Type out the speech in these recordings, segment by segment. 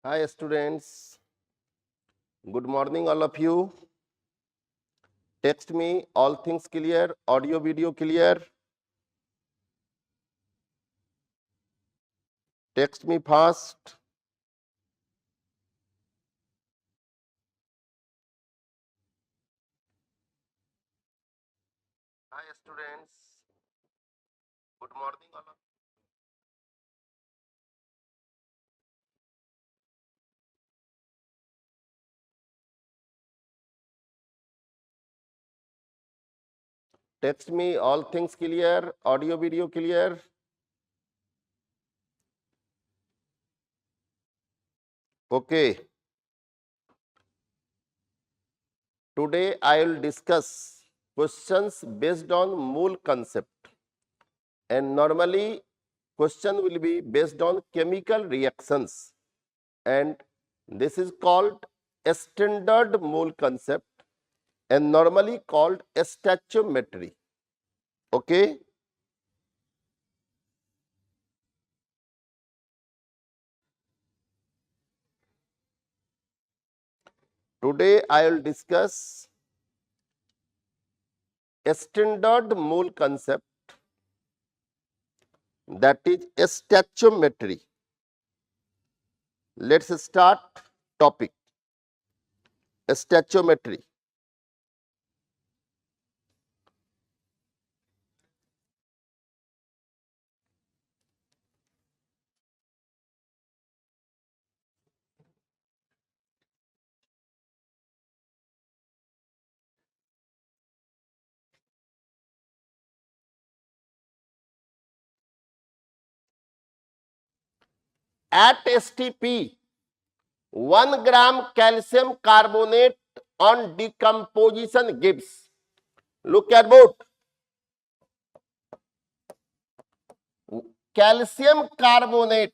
Hi students, good morning all of you. Text me all things clear, audio video clear. Text me fast. Hi students, good morning all of you. Text me all things clear, audio video clear. Okay. Today I will discuss questions based on Mool concept. And normally question will be based on chemical reactions. And this is called a standard mole concept and normally called stoichiometry. Okay. Today I will discuss a standard mole concept, that is stoichiometry. Let's start topic stoichiometry. At STP, 1 gram calcium carbonate on decomposition gives. Look at both. Calcium carbonate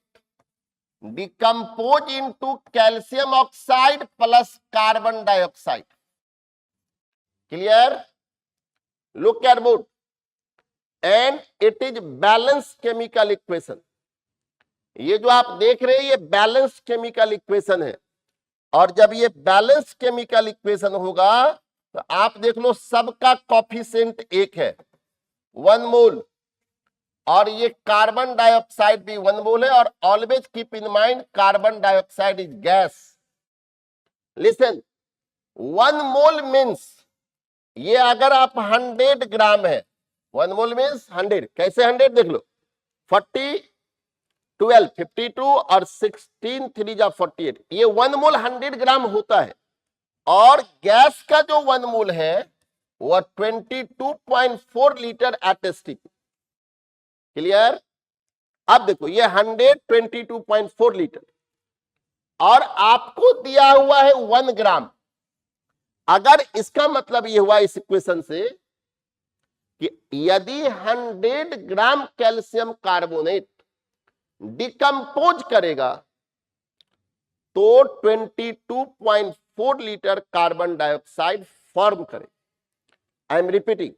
decompose into calcium oxide plus carbon dioxide. Clear? Look at both. And it is balanced chemical equation. ये जो आप देख रहे हैं ये balance chemical equation है, और जब ये बैलेंस केमिकल इक्वेशन होगा तो आप देख लो सबका कॉफिशिएंट एक है, 1 मोल, और ये कार्बन डाइऑक्साइड भी 1 मोल है. और always keep in mind carbon dioxide is gas. Listen, 1 mole means ये अगर आप 100 ग्राम है, 1 मोल मीन्स 100. कैसे 100 देख लो, 40 12 52 और 16 3 जा 48. ये 1 मोल 100 ग्राम होता है. और गैस का जो 1 मोल है वह 22.4 लीटर एट एसटीपी. क्लियर? अब देखो ये 100 22.4 लीटर और आपको दिया हुआ है 1 ग्राम. अगर इसका मतलब ये हुआ इस इक्वेशन से कि यदि 100 ग्राम कैल्शियम कार्बोनेट डिकम्पोज करेगा तो 22.4 लीटर कार्बन डाइऑक्साइड फॉर्म करे. आई एम रिपीटिंग,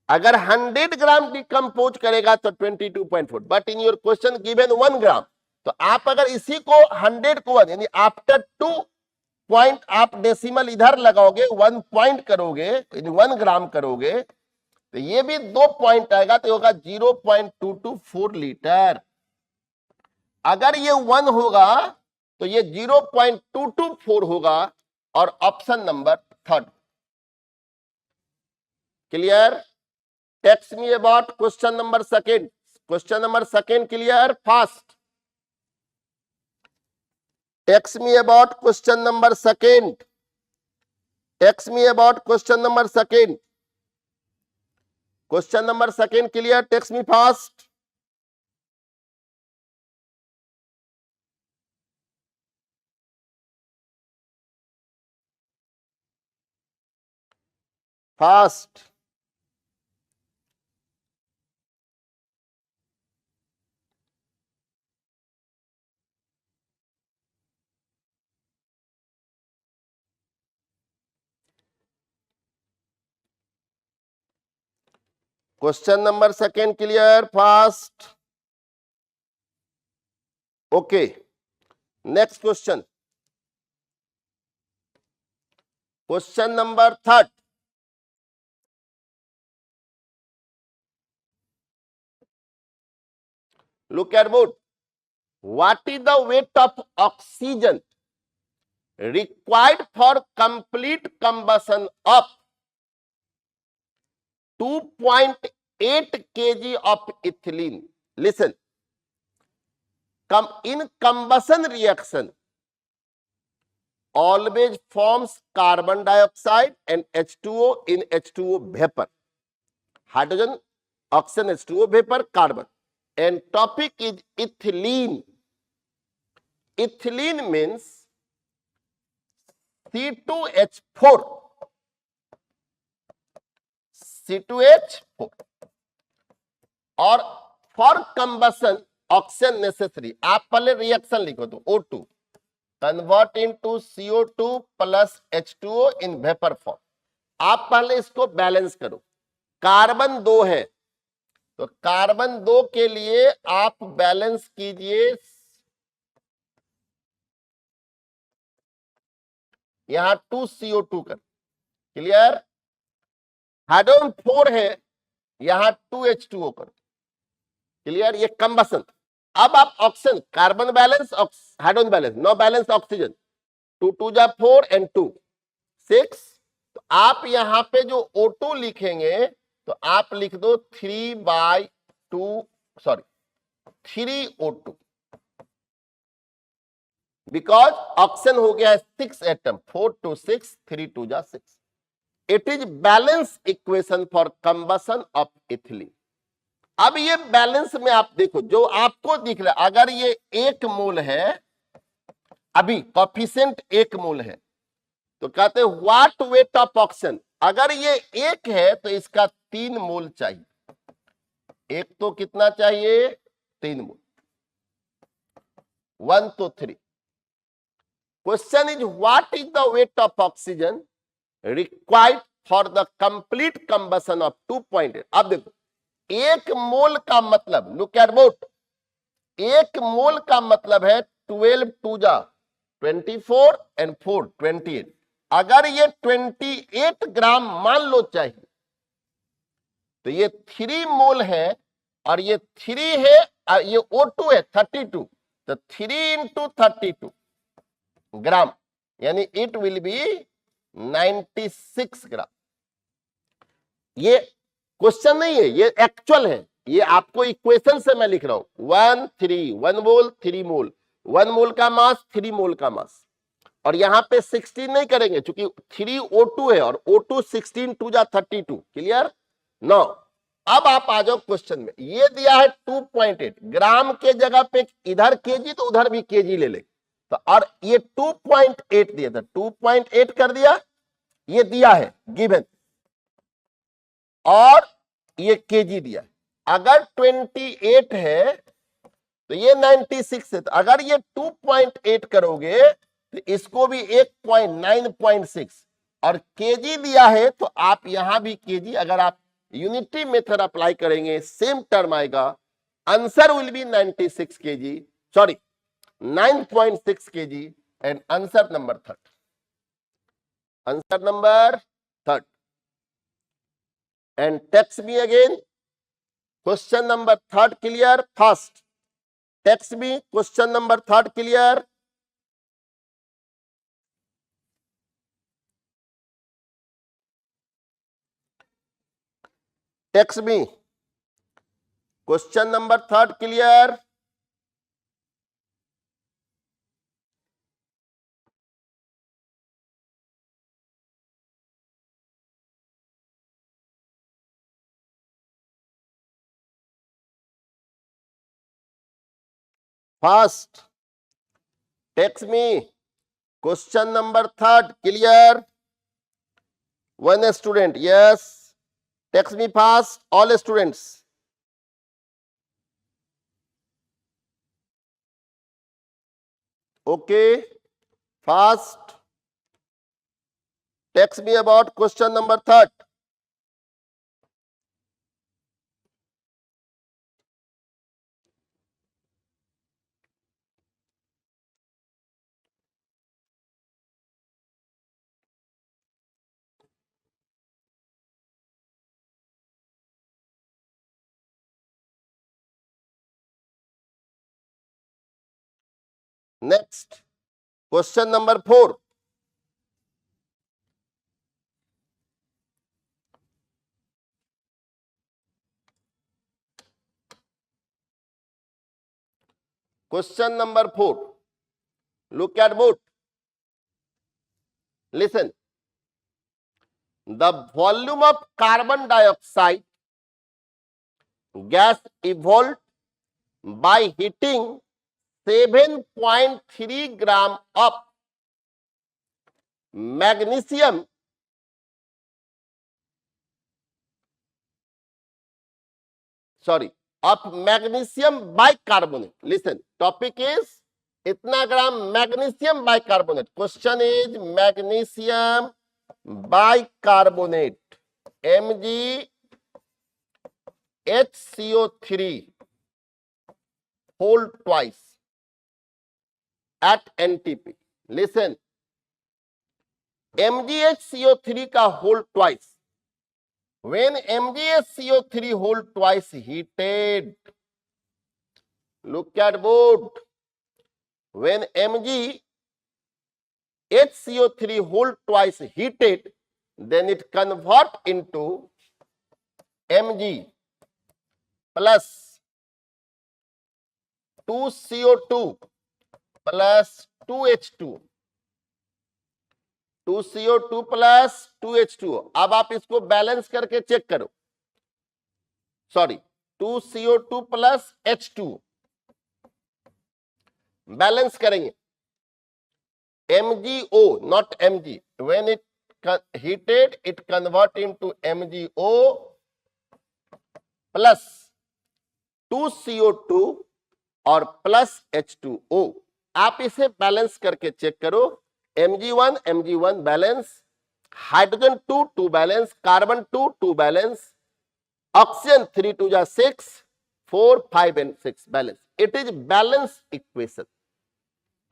अगर 100 ग्राम डिकम्पोज करेगा तो 22.4, but in your question given 1 ग्राम. तो आप अगर इसी को 100 को 1 यानी आफ्टर 2 पॉइंट आप डेसिमल इधर लगाओगे, 1 पॉइंट करोगे, 1 ग्राम करोगे, तो ये भी 2 पॉइंट आएगा तो होगा 0.224 लीटर. अगर ये 1 होगा तो ये 0.224 होगा. और option number 3. Clear? Text me about question number 2. Question number 2 clear? Fast. Text me about question number 2. Text me about question number 2. Question number 2 clear? Text me fast. Fast. Question number 2 clear? Fast. Okay. Next question, question number 3। Look at board. What is the weight of oxygen required for complete combustion of 2.8 kg of ethylene? Listen. In combustion reaction, always forms carbon dioxide and H2O in H2O vapor. Hydrogen, oxygen, H2O vapor, carbon. And topic is ethylene. Ethylene means C2H4. C2H4 और for combustion oxygen necessary. आप पहले reaction लिखो तो O2 convert into CO2 plus H2O in vapour form. आप पहले इसको balance करो। Carbon 2 है तो कार्बन 2 के लिए आप बैलेंस कीजिए, यहां 2 CO2 कर, क्लियर। हाइड्रोजन 4 है, यहां 2 H2O कर, क्लियर। ये कंबसन। अब आप oxygen, carbon balance, hydrogen balance, no balance oxygen, 2 2 जा 4 एंड 2 6। तो आप यहां पे जो O2 लिखेंगे तो आप लिख दो 3O2, बिकॉज ऑक्सीजन हो गया है 6 एटम, 4 2 6, 3 2 जा 6। It is balance equation for combustion of ethylene. अब ये बैलेंस में आप देखो, जो आपको दिख रहा है, अगर ये 1 मोल है, अभी कॉफिशिएंट 1 मोल है, तो कहते हैं व्हाट वेट ऑफ ऑक्सीजन। अगर ये 1 है तो इसका 3 मोल चाहिए। 1 तो कितना चाहिए? 3 मोल। 1 तो 3। Question is what is the weight of oxygen required for the complete combustion of 2.8। अब देखो 1 मोल का मतलब, लुक एट बोट, 1 मोल का मतलब है 12 2 जा 24 एंड 4 28। अगर ये 28 ग्राम मान लो चाहिए तो ये 3 मोल है और ये 3 है, ये O2 है 32, तो 3 इंटू 32 ग्राम, यानी इट विल बी 96 ग्राम। ये क्वेश्चन नहीं है, ये एक्चुअल है, ये आपको इक्वेशन से मैं लिख रहा हूं। 1 मोल 3 मोल, 1 मोल का मास 3 मोल का मास। और यहां पे 16 नहीं करेंगे क्योंकि 3 O2 है और O2 16 2 जा 32, क्लियर। नो, अब आप आ जाओ क्वेश्चन में। ये दिया है 2.8 ग्राम के जगह पे इधर केजी तो उधर भी केजी ले ले, तो और ये 2.8 दिया था, 2.8 कर दिया, ये दिया है गिवन, और ये केजी दिया है। अगर 28 है तो ये 96 है, तो अगर ये 2.8 करोगे तो इसको भी 9.6 और केजी दिया है, तो आप यहां भी केजी, अगर आप यूनिटी मेथड अप्लाई करेंगे सेम टर्म आएगा। Answer will be 96 KG, sorry 9.6 KG and answer number 3। Answer number 3। and text me again question number 3 clear first, text me question number 3 clear, text me question number 3 clear, first text me question number 3 clear, one student, yes, text me fast all students, okay, fast text me about question number 3। Next question number 4, question number 4, look at board, listen, the volume of carbon dioxide gas evolved by heating 7.3 gram of magnesium bicarbonate. Listen, topic is इतना gram magnesium bicarbonate. Question is magnesium bicarbonate MgHCO3 whole twice at NTP. Listen, MgHCO3 का whole twice. When MgHCO3 whole twice heated, look at board. When MgHCO3 whole twice heated, then it convert into Mg plus 2CO2 plus 2H2. 2CO2 plus 2H2. अब आप इसको balance करके check करो. Sorry, 2CO2 plus H2 balance करेंगे. MgO, not Mg. When it heated, it convert into MgO plus 2CO2 और plus H2O. आप इसे balance करके चेक करो. Mg1 balance, hydrogen 2 balance, carbon 2 balance, oxygen 3 2 जा 6, 4 5 and 6 balance. It is balance equation.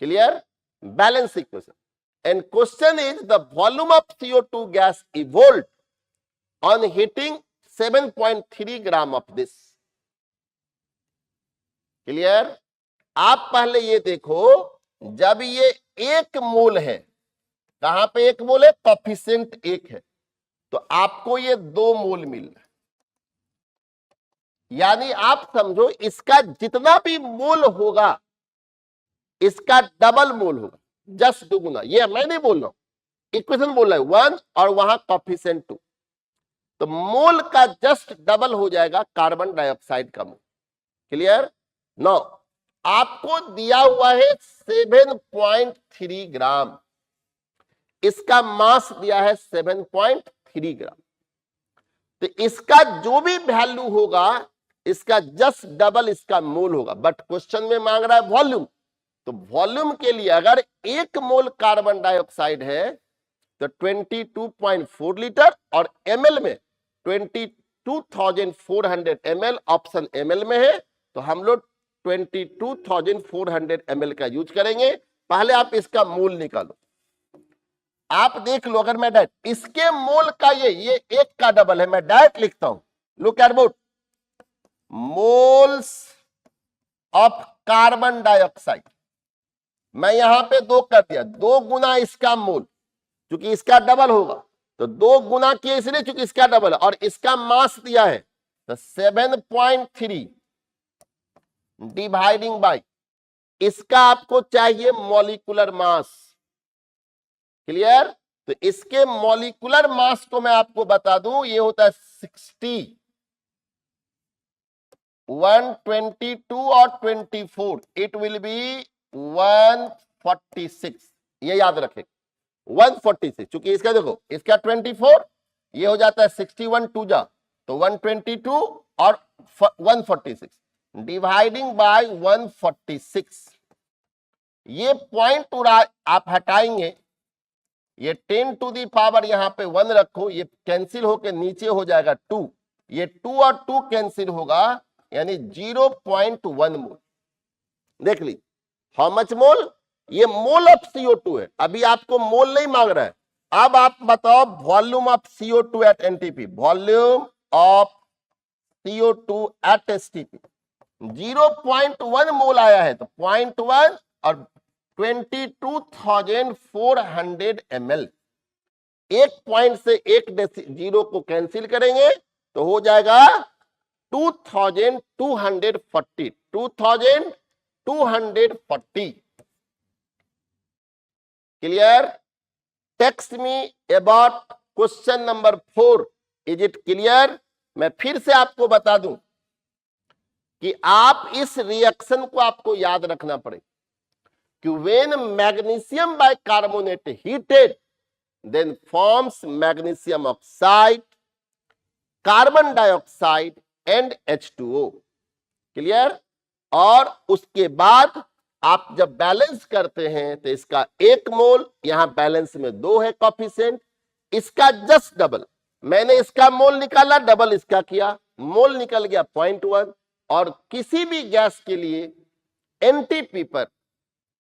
Clear? Balance equation. And question is the volume of CO2 gas evolved on heating 7.3 gram of this. Clear? आप पहले ये देखो, जब ये 1 मोल है, कहां पे 1 मोल है? कोफिशिएंट 1 है, तो आपको ये 2 मोल मिल रहा है. यानी आप समझो इसका जितना भी मोल होगा इसका डबल मोल होगा, जस्ट दुगुना. ये मैं नहीं बोल रहा हूं, इक्वेशन बोल रहा है 1 और वहां कोफिशिएंट 2, तो मोल का जस्ट डबल हो जाएगा कार्बन डाइऑक्साइड का मोल. क्लियर? नो, आपको दिया हुआ है 7.3 ग्राम, इसका मास दिया है 7.3 ग्राम, तो इसका जो भी वैल्यू होगा इसका जस्ट डबल इसका मोल होगा. बट क्वेश्चन में मांग रहा है वॉल्यूम, तो वॉल्यूम के लिए अगर 1 मोल कार्बन डाइऑक्साइड है तो 22.4 लीटर और ml में 22,400 ml, ऑप्शन ml में है, तो हम लोग 22,400 ml का यूज करेंगे. पहले आप इसका मोल निकालो. आप देख लो, अगर मैं डायरेक्ट इसके मोल का ये 1 का डबल है, मैं डायरेक्ट लिखता हूं. Look at both moles of carbon dioxide. मैं यहां पे 2 कर दिया, 2 गुना इसका मोल, क्योंकि इसका डबल होगा, तो 2 गुना किया इसलिए क्योंकि इसका डबल है, और इसका मास दिया है तो 7.3 डिवाइडिंग बाय इसका आपको चाहिए मॉलिक्यूलर मास. क्लियर? तो इसके मॉलिक्यूलर मास को मैं आपको बता दूं, ये होता है 60, 122 और 24, इट विल बी 146. ये याद रखें 146, क्योंकि इसका देखो इसका 24, ये हो जाता है 61 2 जा, तो 122 और 146 डिवाइडिंग बाय 146. ये पॉइंट आप हटाएंगे, ये 10 टू दी पावर यहां पे 1 रखो, ये कैंसिल होकर नीचे हो जाएगा 2, ये 2 और 2 कैंसिल होगा, यानी 0.1 मोल. देख ली हाउ मच मोल? ये मोल ऑफ CO2 है. अभी आपको मोल नहीं मांग रहा है. अब आप बताओ volume of CO2 at NTP. Volume of CO2 at STP 0.1 mole आया है, तो 0.1 और 22,400 ml। एक पॉइंट से एक जीरो को कैंसिल करेंगे तो हो जाएगा 2240। 2240। Clear? Text me about question number 4। Is it clear? मैं फिर से आपको बता दूं कि आप इस रिएक्शन को आपको याद रखना पड़ेगा कि when magnesium bicarbonate heated then forms magnesium oxide, carbon dioxide and H2O। Clear? और उसके बाद आप जब बैलेंस करते हैं तो इसका 1 मोल, यहां बैलेंस में 2 है कॉफिशिएंट, इसका जस्ट डबल। मैंने इसका मोल निकाला, डबल इसका किया, मोल निकल गया 0.1। और किसी भी गैस के लिए एनटीपी पर,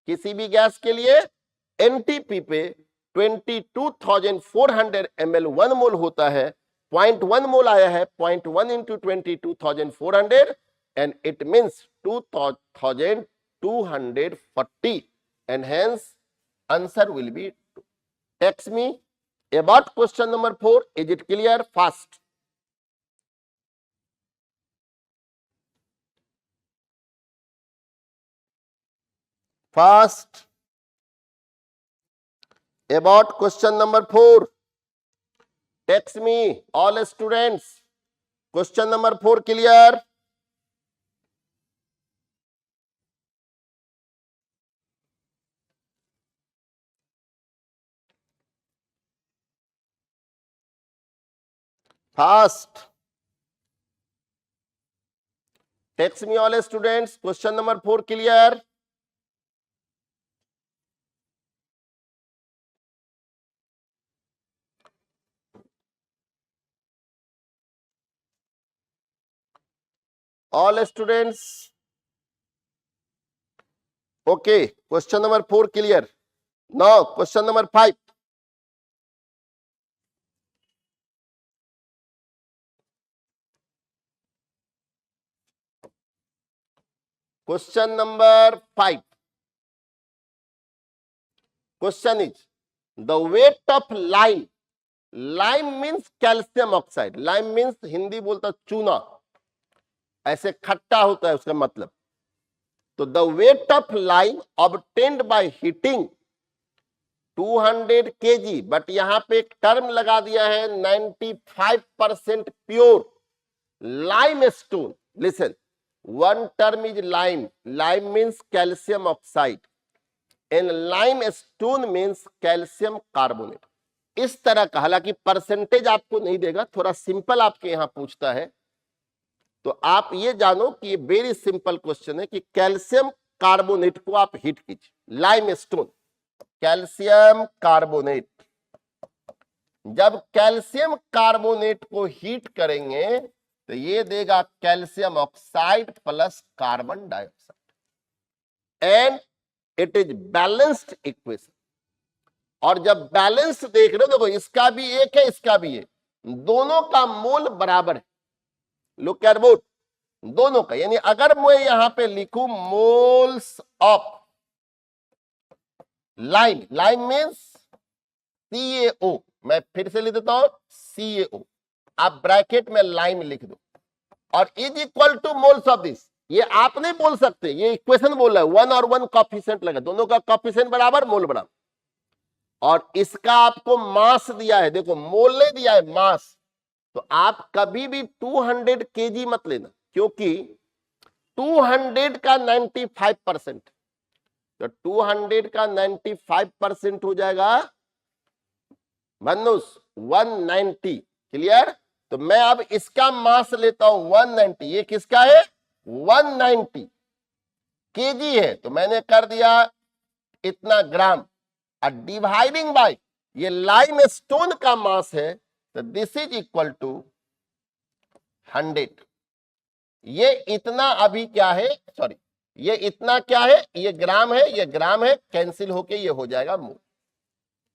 किसी भी गैस के लिए एनटीपी पे 22,400 ml 1 मोल होता है। 0.1 मोल आया है, 0.1 into 22,400 and it means 2,240 and hence answer will be 2. Text me about question number 4. Is it clear? Fast. Fast. About question number 4. Text me all students. Question number 4 clear? Fast. Text me all students. Question number 4 clear? All students. Okay. Question number 4 clear. Now question number 5. Question number 5. Question is the weight of lime. Lime means calcium oxide. Lime means Hindi बोलता चूना, ऐसे खट्टा होता है उसका मतलब। तो the weight of lime obtained by heating 200 kg, but यहां पे एक टर्म लगा दिया है 95% pure limestone. Listen, one term is lime. Lime means calcium oxide and limestone means calcium carbonate. इस तरह का, हालांकि परसेंटेज आपको नहीं देगा, थोड़ा सिंपल आपके यहां पूछता है, तो आप ये जानो कि ये वेरी सिंपल क्वेश्चन है कि कैल्शियम कार्बोनेट को आप हीट कीजिए। लाइमस्टोन, कैल्शियम कार्बोनेट, जब कैल्शियम कार्बोनेट को हीट करेंगे तो ये देगा calcium oxide plus carbon dioxide and it is balanced equation. और जब बैलेंस देख रहे हो, देखो इसका भी एक है, इसका भी है, दोनों का मोल बराबर है। लुक एट बोथ, दोनों का। यानी अगर मैं यहां पे लिखूं moles of lime, lime means CaO, मैं फिर से लिख देता हूं CaO, आप ब्रैकेट में लाइम लिख दो, और is equal two moles of this. ये आप नहीं बोल सकते, ये इक्वेशन बोल रहा है, 1 और 1 कॉफिशिएंट लगा, दोनों का कॉफिशिएंट बराबर, मोल बराबर। और इसका आपको मास दिया है, देखो मोल नहीं दिया है, मास। तो आप कभी भी 200 kg मत लेना, क्योंकि 200 का 95%, तो 200 का 95% हो जाएगा मनुष 190। क्लियर? तो मैं अब इसका मास लेता हूं 190, ये किसका है 190 kg है, तो मैंने कर दिया इतना ग्राम, और डिवाइडिंग बाय ये लाइमस्टोन का मास है, तो दिस इज इक्वल टू 100। ये इतना अभी क्या है, सॉरी ये इतना क्या है, ये ग्राम है, ये ग्राम है, कैंसिल होके ये हो जाएगा मोल।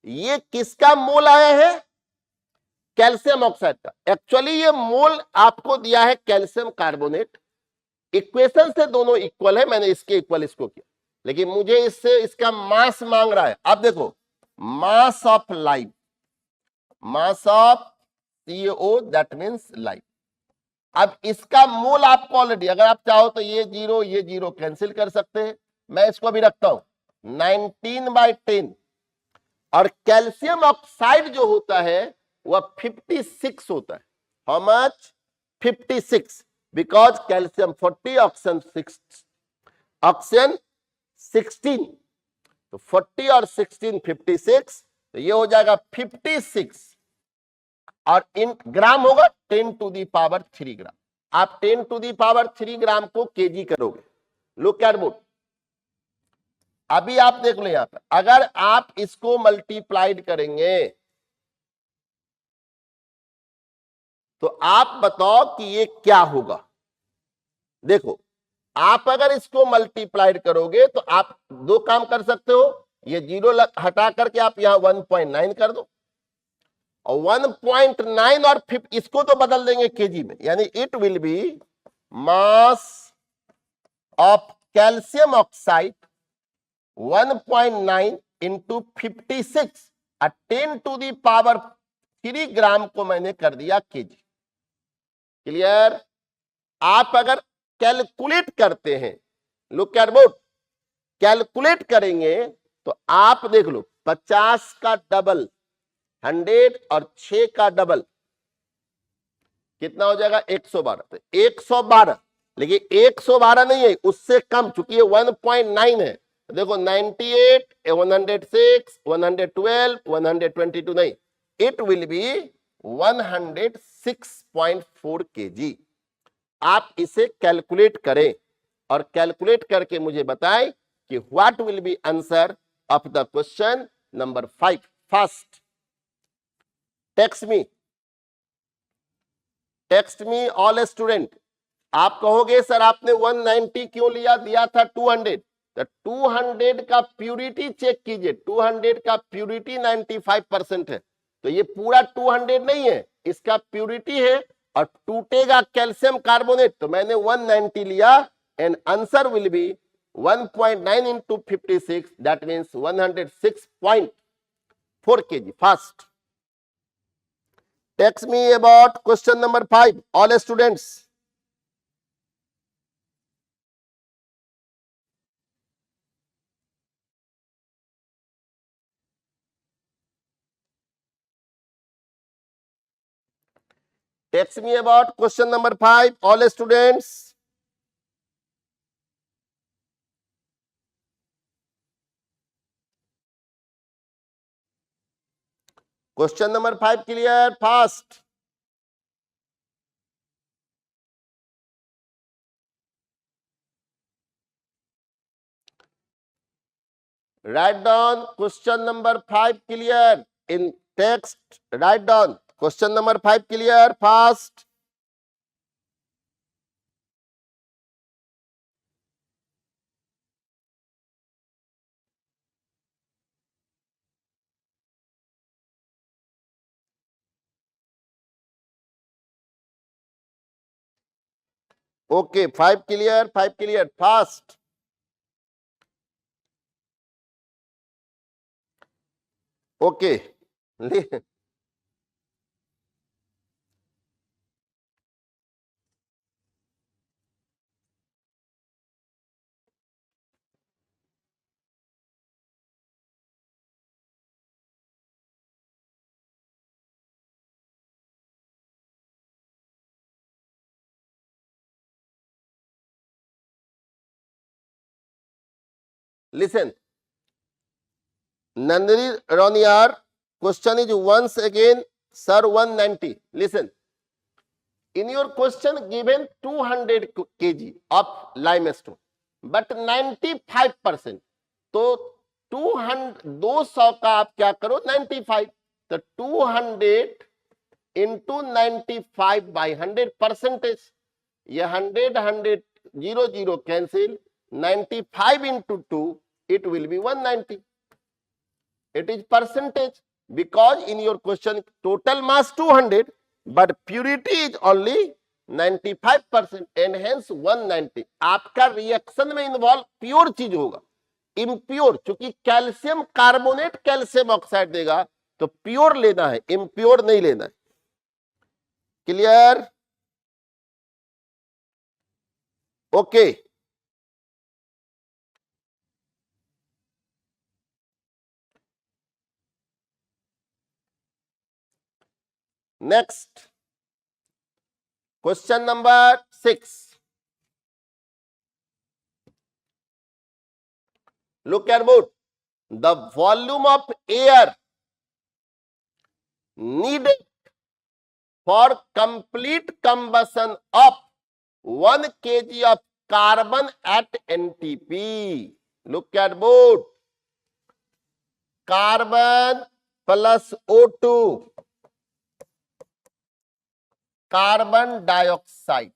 ये किसका मोल आया है, कैल्शियम ऑक्साइड का। एक्चुअली ये मोल आपको दिया है कैल्शियम कार्बोनेट, इक्वेशन से दोनों इक्वल है, मैंने इसके इक्वल इसको किया। लेकिन मुझे इससे इसका मास मांग रहा है। अब देखो, mass of life, mass of CO that means life. अब इसका मोल आपको ऑलरेडी, अगर आप चाहो तो ये जीरो कैंसिल कर सकते हैं, मैं इसको भी रखता हूं 19/10। और कैल्शियम ऑक्साइड जो होता है वह 56 होता है। How much? 56, because calcium 40, oxygen 16। तो 40 और 16 56, तो ये हो जाएगा 56, और इन ग्राम होगा 10⁻³ ग्राम। आप 10⁻³ ग्राम को केजी करोगे। Look at board. अभी आप देख लो यहां पर, अगर आप इसको मल्टीप्लाइड करेंगे तो आप बताओ कि ये क्या होगा। देखो, आप अगर इसको मल्टीप्लाइड करोगे तो आप दो काम कर सकते हो, ये जीरो हटा करके आप यहां 1.9 कर दो, और 1.9 और इसको तो बदल देंगे केजी में, यानी it will B mass of calcium oxide 1.9 into 56, 10⁻³ ग्राम को मैंने कर दिया केजी। क्लियर? आप अगर कैलकुलेट करते हैं, लुक एट बोर्ड, कैलकुलेट करेंगे तो आप देख लो, 50 का डबल 100 और 6 का डबल कितना हो जाएगा? 112। तो 112, लेकिन 112 नहीं है, उससे कम, चूंकि ये 1.9 है। देखो 98, 106, 112, 122 नहीं, इट विल बी 106.4 kg। आप इसे कैलकुलेट करें और कैलकुलेट करके मुझे बताएं कि what will B answer of the question number 5। First, text me all student. आप कहोगे सर आपने 190 क्यों लिया, दिया था 200। तो 200 का प्यूरिटी चेक कीजिए, 200 का प्यूरिटी 95% है, तो ये पूरा 200 नहीं है, इसका प्यूरिटी है, और टूटेगा कैल्शियम कार्बोनेट, तो मैंने 190 लिया, and answer will be 1.9 into 56, that means 106.4 kg। First, text me about question number 5, all students। text me about question number 5, all students। Question number 5 clear? Fast. Write down question number 5 clear in text. Write down question number 5 clear? Fast. Okay, 5 clear, 5 clear, fast. Okay, listen, Nandini Roniar, question is once again, sir, 190. Listen, in your question given 200 kg of limestone, but 95%, तो 200 का आप क्या करो 95, तो 200 into 95/100%, ये 100 0 cancel, 95 into 2, it will be 190. It is percentage, because in your question total mass 200, but purity is only 95%, and hence 190. आपका reaction में involve pure चीज होगा, इम्प्योर, क्योंकि कैल्शियम कार्बोनेट कैल्शियम ऑक्साइड देगा, तो प्योर लेना है, इम्प्योर नहीं लेना है। Clear? Okay. Next question number 6। Look at board. The volume of air needed for complete combustion of 1 kg of carbon at NTP. Look at board. Carbon plus O2, carbon dioxide.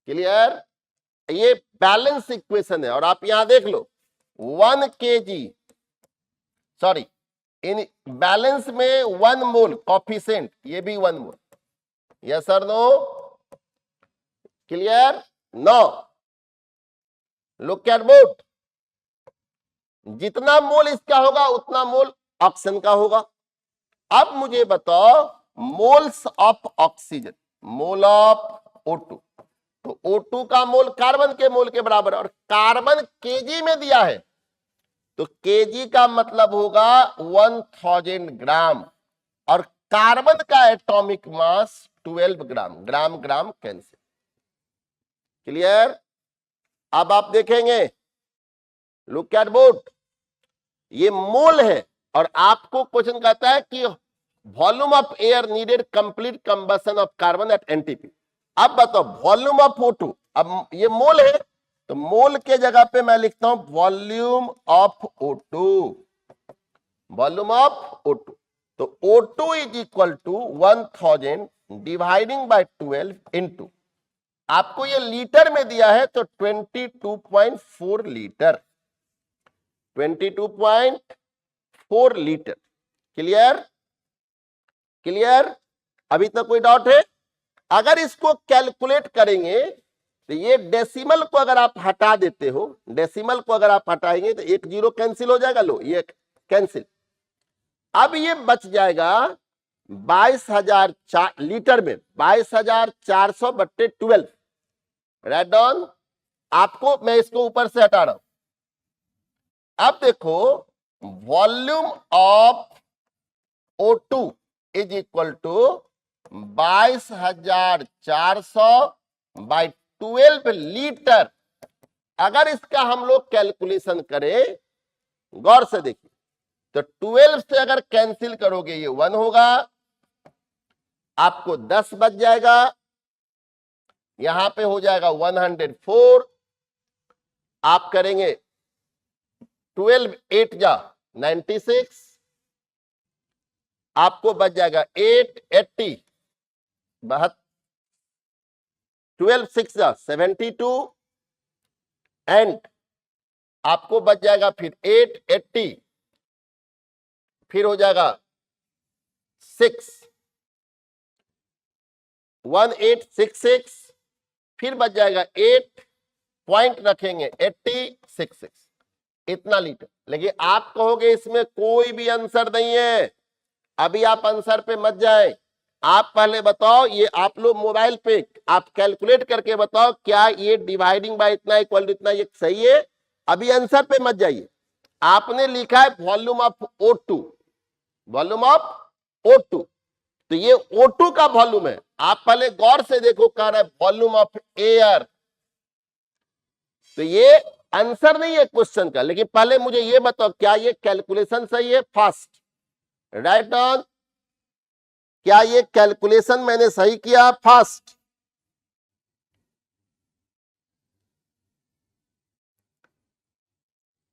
Clear? ये balance equation है, और आप यहां देख लो 1 kg, sorry, इन balance में 1 mole coefficient, ये भी 1 मोल। यस और no? Clear? No. Look at board. जितना मोल इसका होगा उतना मोल ऑक्सीजन का होगा। अब मुझे बताओ moles of oxygen, mole of O2, तो O2 का मोल कार्बन के मोल के बराबर है, और कार्बन केजी में दिया है, तो केजी का मतलब होगा 1000 ग्राम, और कार्बन का एटॉमिक मास 12 ग्राम, ग्राम ग्राम कैंसिल। क्लियर? अब आप देखेंगे, लुक एट बोर्ड, ये मोल है, और आपको क्वेश्चन कहता है कि volume of air needed complete combustion of carbon at NTP. अब बताओ वॉल्यूम ऑफ O2, अब ये मोल है, तो मोल के जगह पे मैं लिखता हूं volume of O2, volume of O2, तो O2 is equal to 1000 dividing by 12 into, आपको ये लीटर में दिया है तो 22.4 लीटर, 22.4 लीटर। क्लियर? क्लियर? अभी तक कोई डाउट है? अगर इसको कैलकुलेट करेंगे तो ये डेसिमल को अगर आप हटा देते हो, डेसिमल को अगर आप हटाएंगे तो 1 जीरो कैंसिल हो जाएगा, लो ये कैंसिल। अब ये बच जाएगा 22,000 लीटर में 22,400 बट्टे 12। राइट डाउन, आपको मैं इसको ऊपर से हटा रहा हूं। अब देखो volume of O2 is equal to 22,400 by 12 litre. अगर इसका हम लोग कैलकुलेशन करें, गौर से देखिए, तो 12 से अगर कैंसिल करोगे ये 1 होगा, आपको 10 बच जाएगा, यहां पे हो जाएगा 104। आप करेंगे 12 8 जा 96, आपको बच जाएगा 880, 12 6 जा 72, एंड आपको बच जाएगा फिर 880, फिर हो जाएगा 6 1866, फिर बच जाएगा 8 पॉइंट रखेंगे 8066, इतना लीटर। लेकिन आप कहोगे इसमें कोई भी आंसर नहीं है, अभी आप आंसर पे मत जाए, आप पहले बताओ, ये आप लोग मोबाइल पे आप कैलकुलेट करके बताओ क्या ये डिवाइडिंग बाय इतना इक्वल टू इतना ये सही है। अभी आंसर पे मत जाइए, आपने लिखा है volume of O2, volume of O2, तो ये O2 का वॉल्यूम है। आप पहले गौर से देखो, कह रहा है वॉल्यूम ऑफ एयर, तो ये आंसर नहीं है क्वेश्चन का। लेकिन पहले मुझे ये बताओ क्या ये कैलकुलेशन सही है? फास्ट राइट डाउन, क्या ये कैलकुलेशन मैंने सही किया? फास्ट।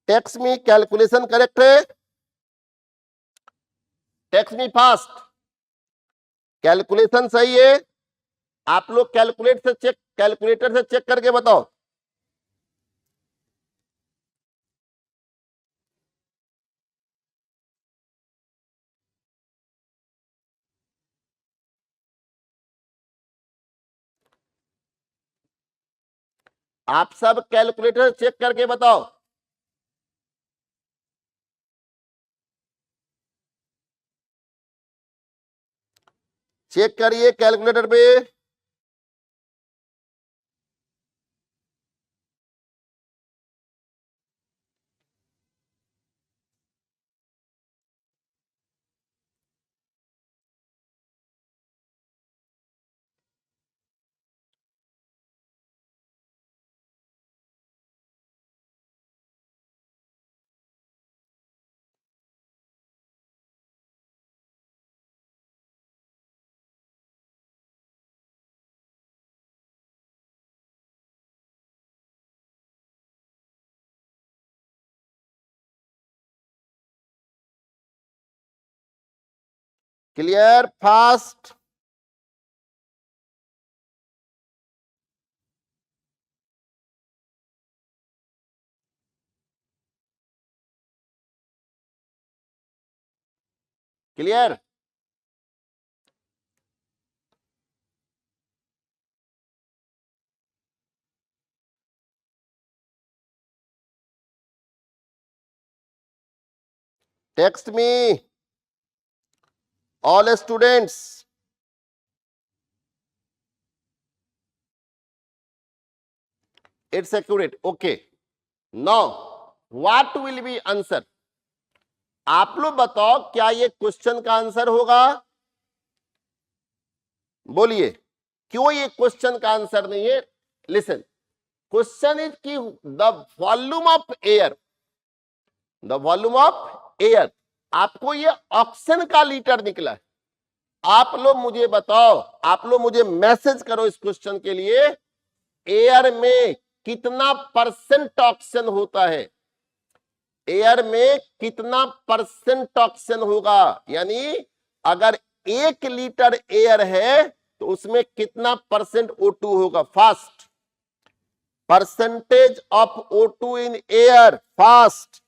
टेक्स्ट मी कैलकुलेशन करेक्ट है? टेक्स्ट मी फास्ट, कैलकुलेशन सही है? आप लोग कैलकुलेटर से चेक करके बताओ। आप सब कैलकुलेटर चेक करके बताओ। चेक करिए कैलकुलेटर पे। Clear, fast. Clear. Text me all students. It's accurate. Okay. Now what will be answer? आप लोग बताओ क्या ये क्वेश्चन का आंसर होगा? बोलिए क्यों ये क्वेश्चन का आंसर नहीं है? लिसन, क्वेश्चन इज कि the volume of air, the volume of air, आपको ये ऑक्सीजन का लीटर निकला है। आप लोग मुझे बताओ, आप लोग मुझे मैसेज करो इस क्वेश्चन के लिए, एयर में कितना परसेंट ऑक्सीजन होता है? एयर में कितना परसेंट ऑक्सीजन होगा? यानी अगर 1 लीटर एयर है तो उसमें कितना परसेंट O2 होगा? Fast, percentage of O2 in air, fast.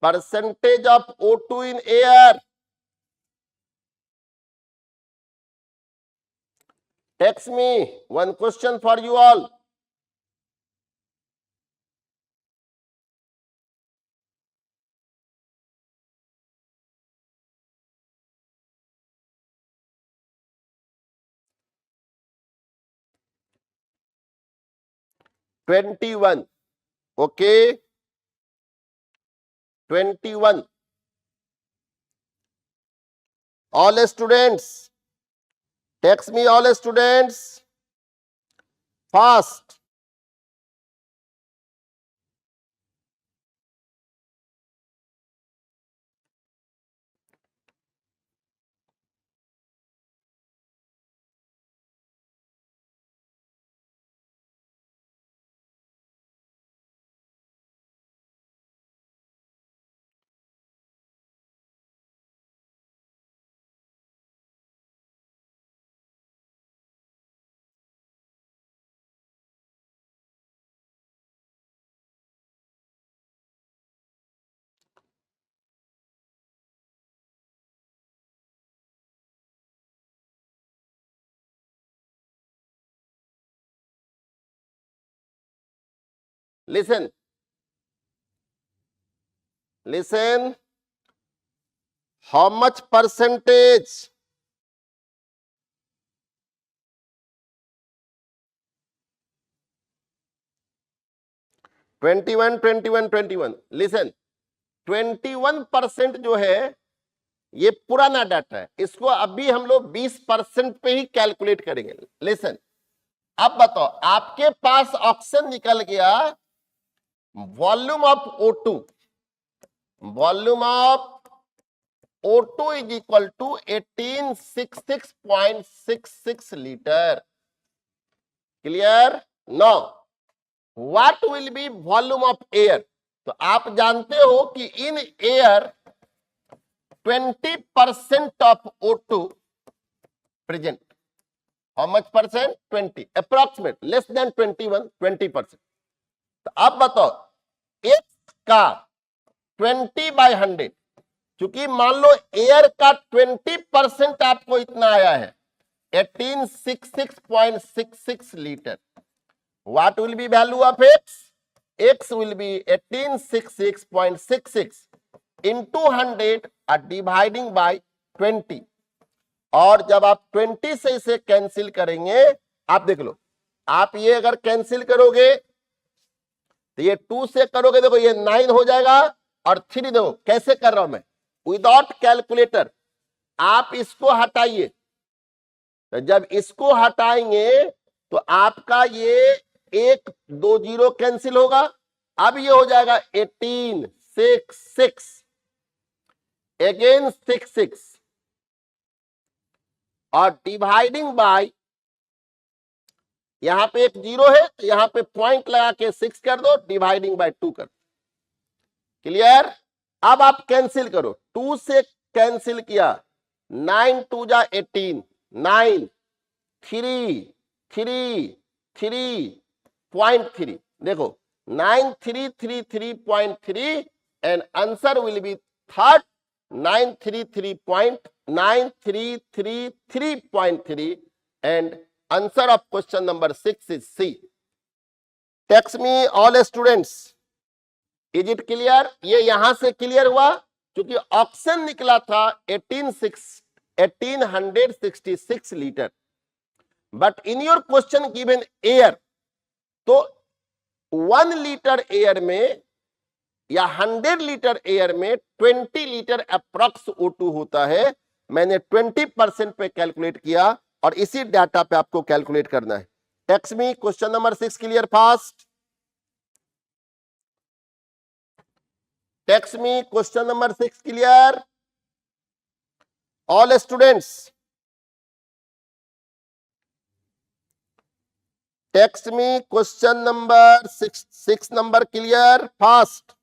percentage of O2 in air. Text me one question for you all. (21). Okay. 21. All students. Text me all students. Fast. Listen. Listen. How much percentage? (21). Listen. 21% जो है ये पुराना data है, इसको अभी हम लोग 20% पे ही कैलकुलेट करेंगे। लिसन, अब बताओ, आपके पास ऑक्सीजन निकल गया, volume of O2, volume of O2 is equal to 1866.66 litre. Clear? No, what will be volume of air? तो आप जानते हो कि in air 20% of O2 present. How much percent? 20. Approximate, less than 21, 20%. तो अब बताओ, X का 20/100, क्योंकि मान लो एयर का 20% आपको इतना आया है, 1866.66 litre. What will be value of X? x will be 1866.66 into 100 dividing by 20। और जब आप 20 से इसे कैंसिल करेंगे, आप देख लो, आप ये अगर कैंसिल करोगे तो ये 2 से करोगे, देखो ये 9 हो जाएगा, और 3 देखो कैसे कर रहा हूं मैं, विदाउट कैलकुलेटर। आप इसको हटाइए, तो जब इसको हटाएंगे तो आपका ये 1 2 0 कैंसिल होगा। अब ये हो जाएगा 18 6 6 अगेन 6 6 और डिवाइडिंग बाय, यहां पे एक 0 है तो यहां पे पॉइंट लगा के 6 कर दो, डिवाइडिंग बाय 2 कर दो। क्लियर? अब आप कैंसिल करो, 2 से कैंसिल किया, 9 2 जा 18, 9 3 3 3.3, देखो 9333.3 and answer will be third 933.9333.3 and answer of question number 6 is C. Text me all students. Is it clear? ये यहां से क्लियर हुआ, क्योंकि ऑप्शन निकला था 1866 litre, but in your question given air, तो 1 लीटर एयर में या 100 लीटर एयर में 20 लीटर अप्रॉक्स O2 होता है। मैंने 20% पे कैलकुलेट किया और इसी डाटा पे आपको कैलकुलेट करना है। Text me question number 6 clear fast. Text me question number 6 clear all students. Text me question number 6 number clear fast.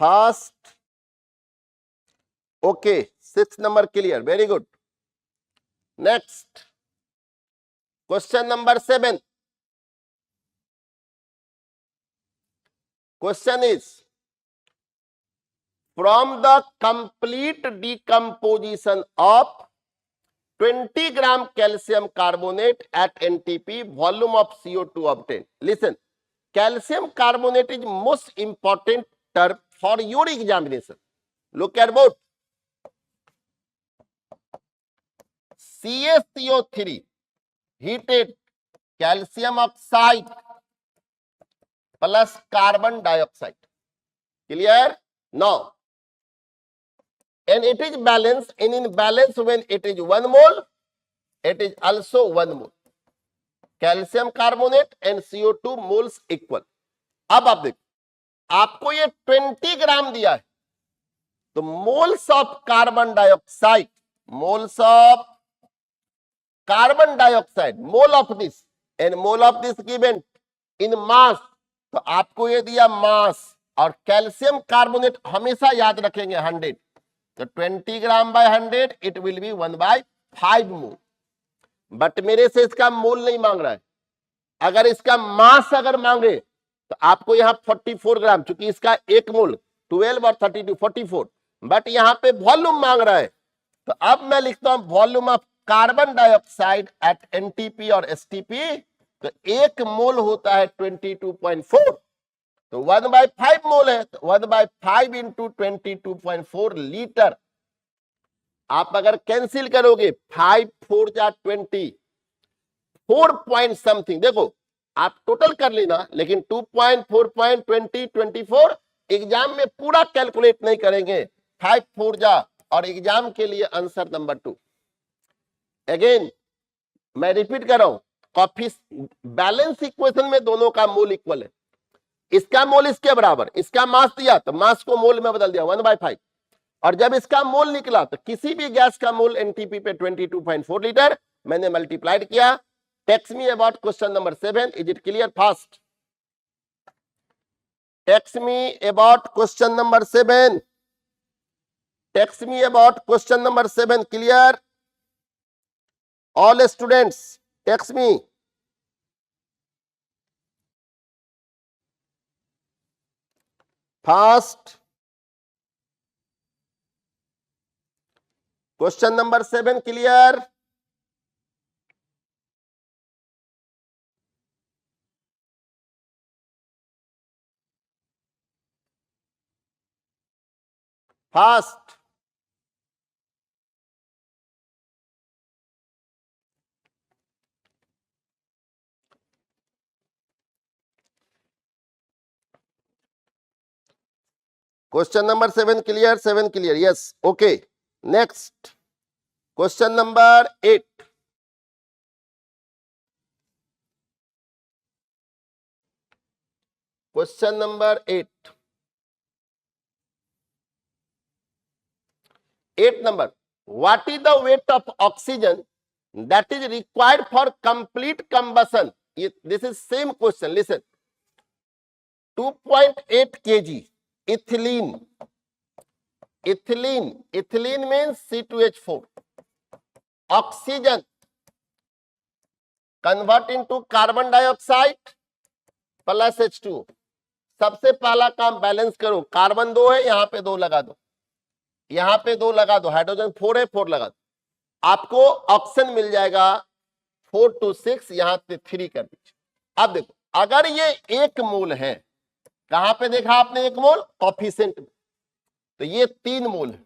Fast, okay 6 number clear, very good. Next question number 7। Question is from the complete decomposition of 20 gram calcium carbonate at NTP, volume of CO2 obtained. Listen, calcium carbonate is most important term for your examination. Look at both. CaCO3 heated calcium oxide plus carbon dioxide. Clear? Now, and it is balanced, and in balance when it is 1 mole, it is also 1 mole. Calcium carbonate and CO2 moles equal. अब आप देखो, आपको ये 20 ग्राम दिया है, तो moles of carbon dioxide, moles of carbon dioxide, mole of this and mole of this given in mass, तो आपको ये दिया मास, और कैल्शियम कार्बोनेट हमेशा याद रखेंगे 100, तो 20 ग्राम bye 100 it will B 1/5 mole. But मेरे से इसका मोल नहीं मांग रहा है, अगर इसका मास अगर मांगे तो आपको यहां 44 ग्राम, चूंकि इसका 1 मोल 12 और 32 44, बट यहां पे वॉल्यूम मांग रहा है, तो अब मैं लिखता हूं volume of carbon dioxide eight NTP और STP, तो 1 मोल होता है 22.4, तो 1/5 मोल है, तो 1/5 इंटू 22.4 लीटर। आप अगर कैंसिल करोगे 5 4 जा 20, 4 पॉइंट समथिंग, देखो आप टोटल कर लेना, लेकिन 2.4.20 24 एग्जाम में पूरा कैलकुलेट नहीं करेंगे, 5 4 जा, और एग्जाम के लिए आंसर नंबर 2। अगेन मैं रिपीट कर रहा हूं, कॉफी बैलेंस इक्वेशन में दोनों का मोल इक्वल है, इसका मोल इसके बराबर, इसका मास दिया तो मास को मोल में बदल दिया 1/5, और जब इसका मोल निकला तो किसी भी गैस का मोल NTP पे 22.4 लीटर, मैंने मल्टीप्लाइड किया। Text me about question number 7, is it clear fast. Text me about question number 7, text me about question number 7 clear all students. Text me fast. Question number 7 clear? Fast. Question number 7 clear? 7 clear, yes, okay. Next question number 8। Question number 8। 8 number, what is the weight of oxygen that is required for complete combustion? This is same question, listen. 2.8 kg ethylene. Ethylene means C2H4. Oxygen convert into carbon dioxide plus H2O. सबसे पहला काम balance करो, carbon 2 है, यहां पे 2 लगा दो, यहां पे 2 लगा दो, हाइड्रोजन 4 है, 4 लगा दो, आपको ऑप्शन मिल जाएगा 4 to 6, यहां पे 3 कर दीजिए। अब देखो, अगर ये 1 मोल है, कहां पे देखा आपने 1 मोल? कोफिशिएंट में, तो ये 3 मोल है,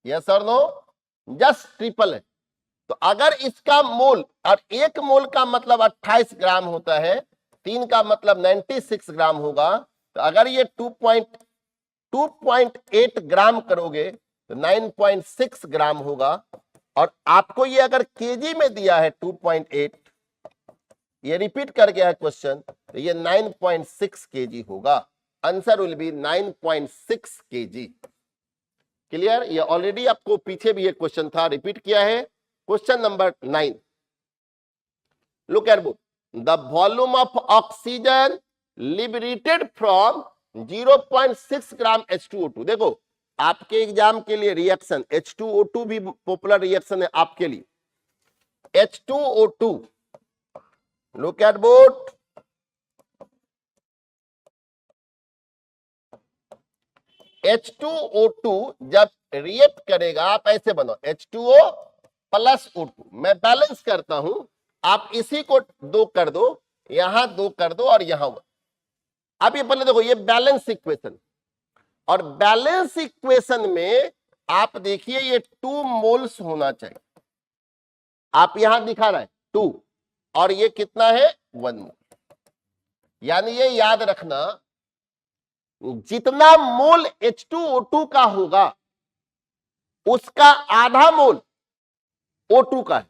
यस और नो? जस्ट ट्रिपल है। तो अगर इसका मोल, और 1 मोल का मतलब 28 ग्राम होता है, 3 का मतलब 96 ग्राम होगा, तो अगर ये 2.8 ग्राम करोगे तो 9.6 ग्राम होगा। और आपको ये अगर केजी में दिया है 2.8, ये रिपीट कर गया है क्वेश्चन, तो ये 9.6 केजी होगा। Answer will be 9.6 KG. Clear? ये ऑलरेडी आपको पीछे भी एक क्वेश्चन था, रिपीट किया है। Question number 9, look at book. The volume of oxygen liberated from 0.6 gram H2O2। देखो, आपके एग्जाम के लिए रिएक्शन H2O2 भी पॉपुलर रिएक्शन है आपके लिए। H2O2, look at board. H2O2 जब रिएक्ट करेगा, आप ऐसे बनो H2O प्लस O2, मैं बैलेंस करता हूं, आप इसी को 2 कर दो, यहां 2 कर दो और यहां 1। अब ये पहले देखो, ये बैलेंस इक्वेशन, और बैलेंस इक्वेशन में आप देखिए ये 2 मोल्स होना चाहिए। आप यहां दिखा रहा है 2, और ये कितना है? 1 मोल। यानी ये याद रखना, जितना मोल H2O2 का होगा उसका आधा मोल O2 का है।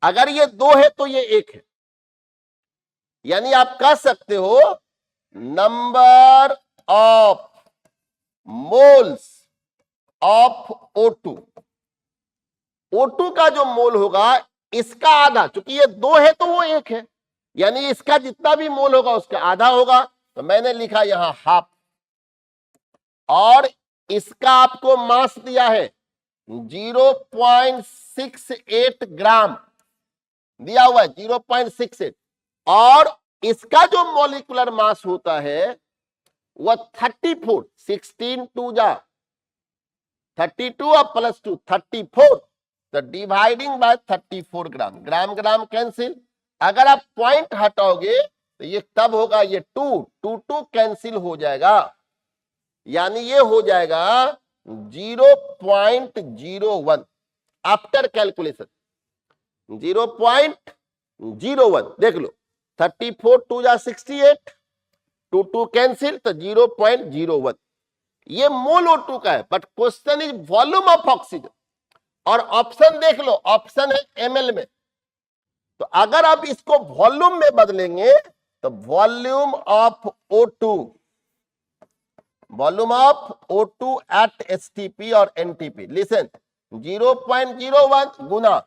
अगर ये 2 है तो ये 1 है। यानी आप कह सकते हो number of moles of O2, O2 का जो मोल होगा इसका आधा, क्योंकि ये 2 है तो वो 1 है, यानी इसका जितना भी मोल होगा उसका आधा होगा। तो मैंने लिखा यहां हाफ, और इसका आपको मास दिया है 0.68 ग्राम दिया हुआ है, 0.68, और इसका जो मॉलिक्यूलर मास होता है वह 34, 16 2 जा 32 और प्लस 2 34, तो dividing by 34 gram, gram gram cancel. अगर आप पॉइंट हटाओगे तो ये तब होगा, ये 2 कैंसिल हो जाएगा, यानी ये हो जाएगा 0.01 आफ्टर कैलकुलेशन, 0.01। देख लो, 34 2 जा 68, 2 कैंसिल, तो 0.01। ये मोल O2 का है, but question is volume of oxygen. और ऑप्शन देख लो, ऑप्शन है ml में, तो अगर आप इसको वॉल्यूम में बदलेंगे तो volume of O2, volume of O2 at STP और NTP, लिसन, 0.01 गुना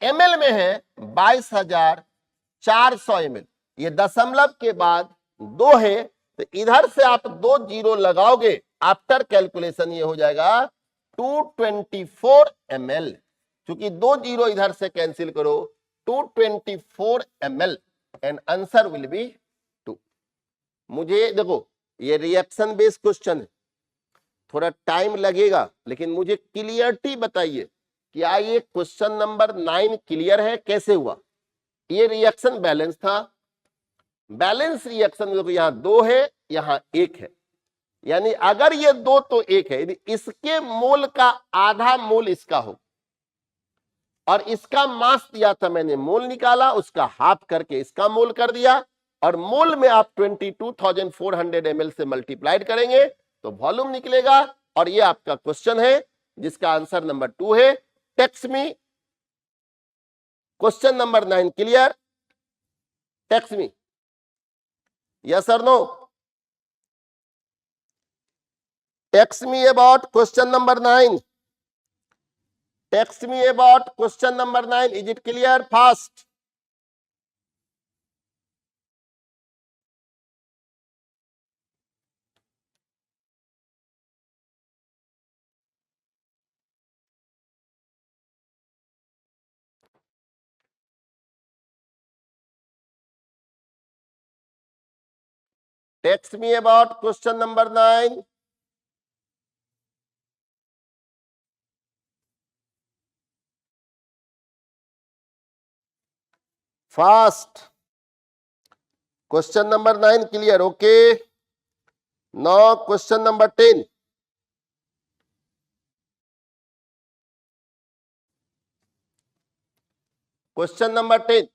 ml में है 22,400 ml, ये दशमलव के बाद 2 है, तो इधर से आप 2 जीरो लगाओगे, आफ्टर कैलकुलेशन ये हो जाएगा 224 ml, क्योंकि 2 जीरो इधर से कैंसिल करो, 224 ml, and answer will be 2। मुझे देखो, ये रिएक्शन बेस्ड क्वेश्चन है, थोड़ा टाइम लगेगा, लेकिन मुझे क्लियरिटी बताइए क्या ये क्वेश्चन नंबर 9 क्लियर है? कैसे हुआ? ये रिएक्शन बैलेंस था, बैलेंस रिएक्शन देखो यहां 2 है, यहां 1 है, यानी अगर ये 2 तो 1 है, यदि इसके मोल का आधा मोल इसका हो और इसका मास दिया था मैंने, मोल निकाला, उसका हाफ करके इसका मोल कर दिया, और मोल में आप 22,400 ml से मल्टीप्लाइड करेंगे तो वॉल्यूम निकलेगा। और ये आपका क्वेश्चन है जिसका आंसर नंबर 2 है। Text me question number 9 clear? Text me yes और no? Text me about question number 9। Text me about question number 9. Is it clear? Fast. Text me about question number 9. Fast. Question number 9 clear. Okay. Now question number 10. Question number 10.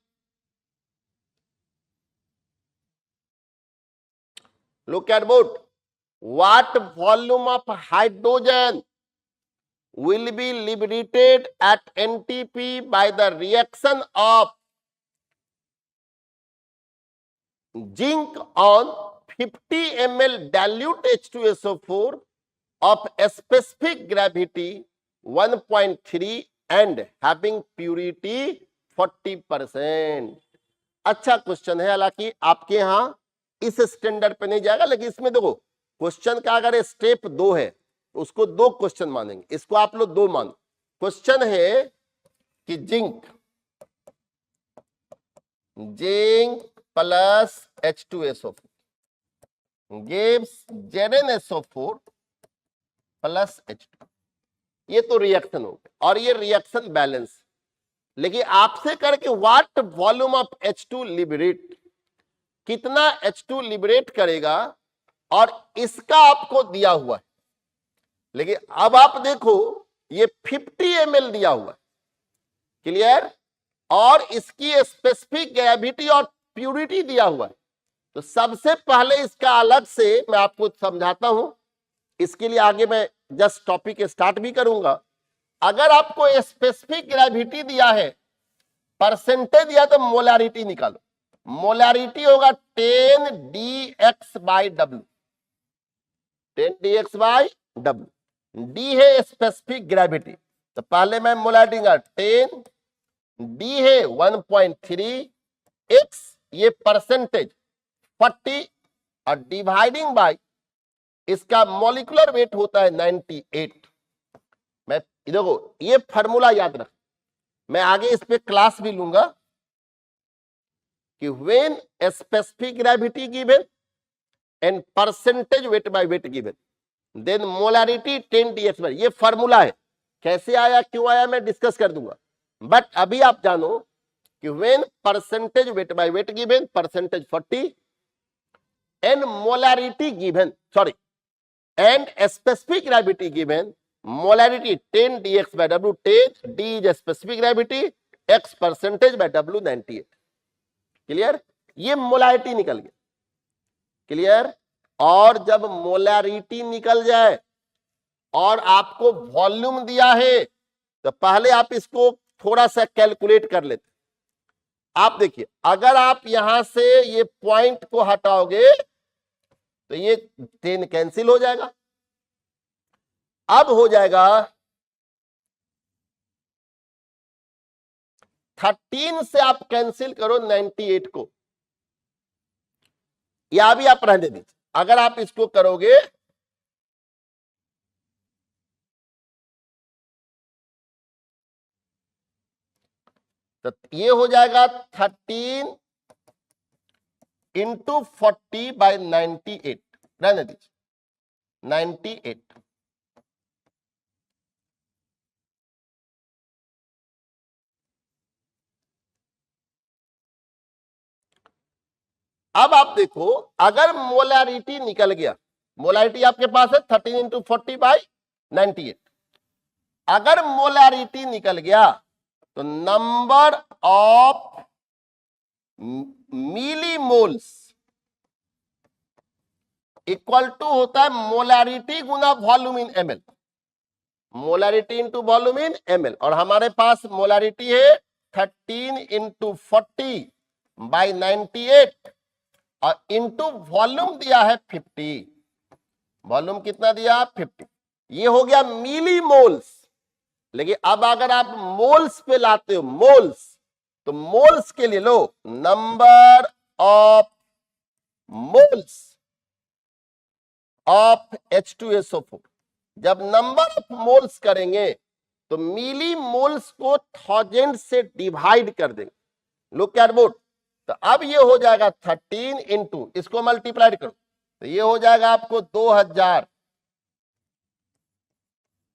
Look at board. What volume of hydrogen will be liberated at NTP by the reaction of zinc on 50 ml dilute H2SO4 of a specific gravity 1.3 and having purity 40%। अच्छा question है, हालांकि आपके यहां इस standard पे नहीं जाएगा, लेकिन इसमें देखो क्वेश्चन का अगर स्टेप 2 है तो उसको 2 क्वेश्चन मानेंगे, इसको आप लोग 2 मानो। क्वेश्चन है कि zinc plus H2SO4 gives ZnSO4 plus H2। ये तो रिएक्शन हो गया और ये रिएक्शन बैलेंस। लेकिन आपसे करके what volume of H2 liberate, कितना H2 लिबरेट करेगा, और इसका आपको दिया हुआ है। लेकिन अब आप देखो ये 50 ml दिया हुआ है, क्लियर, और इसकी स्पेसिफिक ग्रेविटी और प्यूरिटी दिया हुआ है। तो सबसे पहले इसका अलग से मैं आपको समझाता हूं, इसके लिए आगे मैं जस्ट टॉपिक स्टार्ट भी करूंगा। अगर आपको स्पेसिफिक ग्रेविटी दिया है, परसेंटेज दिया, तो मोलारिटी निकालो। मोलारिटी होगा 10 dx/w, 10 dx/w। डी है स्पेसिफिक ग्रेविटी, तो पहले मैं मोलारिटी का 10, डी है 1.3, x ये परसेंटेज 40, और डिवाइडिंग बाय इसका मॉलिक्यूलर वेट होता है 98। मैं देखो ये फार्मूला याद रख, मैं आगे इस पे क्लास भी लूंगा कि when specific gravity given and percentage weight by weight given then molarity 10 dx। ये फार्मूला है, कैसे आया क्यों आया मैं डिस्कस कर दूंगा, बट अभी आप जानो कि when percentage weight by weight given, percentage 40 and molarity given, sorry, and specific gravity given, molarity 10 dx/w, 10 d is specific gravity, x percentage by w 98। Clear? ये मोलारिटी निकल गया, क्लियर। और जब मोलारिटी निकल जाए और आपको वॉल्यूम दिया है, तो पहले आप इसको थोड़ा सा कैलकुलेट कर लेते। आप देखिए, अगर आप यहां से ये पॉइंट को हटाओगे तो ये 10 कैंसिल हो जाएगा। अब हो जाएगा 13 से आप कैंसिल करो 98 को, या भी आप रहने दीजिए। अगर आप इसको करोगे तो ये हो जाएगा 13 × 40/98। रहने दीजिए, 98। अब आप देखो, अगर मोलैरिटी निकल गया, मोलैरिटी आपके पास है 13 इंटू 40/98, अगर मोलैरिटी निकल गया तो number of millimoles equal to होता है मोलैरिटी गुना volume in ML, molarity into volume in ML, और हमारे पास मोलैरिटी है 13 इंटू 40/98 और इंटू वॉल्यूम दिया है 50, वॉल्यूम कितना दिया 50, ये हो गया मिली मोल्स। लेकिन अब अगर आप मोल्स पे लाते हो, मोल्स, तो मोल्स के लिए लो number of moles of H2SO4, जब नंबर ऑफ मोल्स करेंगे तो मिली मोल्स को 1000 से डिवाइड कर देंगे, लुक एट बोर्ड। तो अब ये हो जाएगा 13 इंटू, इसको मल्टीप्लाइड करो तो ये हो जाएगा आपको 2000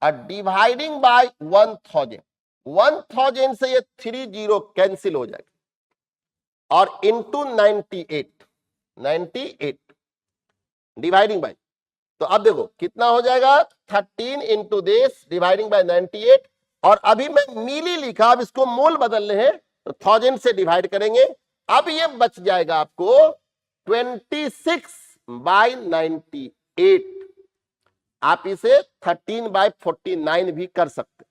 और डिवाइडिंग बाय 1000, 1000 से ये 30 कैंसिल हो जाएगा और इंटू 98 डिवाइडिंग बाय, तो अब देखो कितना हो जाएगा 13 इंटू दिस डिवाइडिंग बाय 98, और अभी मैं मिली लिखा, अब इसको मोल बदलने हैं तो 1000 से डिवाइड करेंगे, अब ये बच जाएगा आपको 26/98, आप इसे 13/49 भी कर सकते,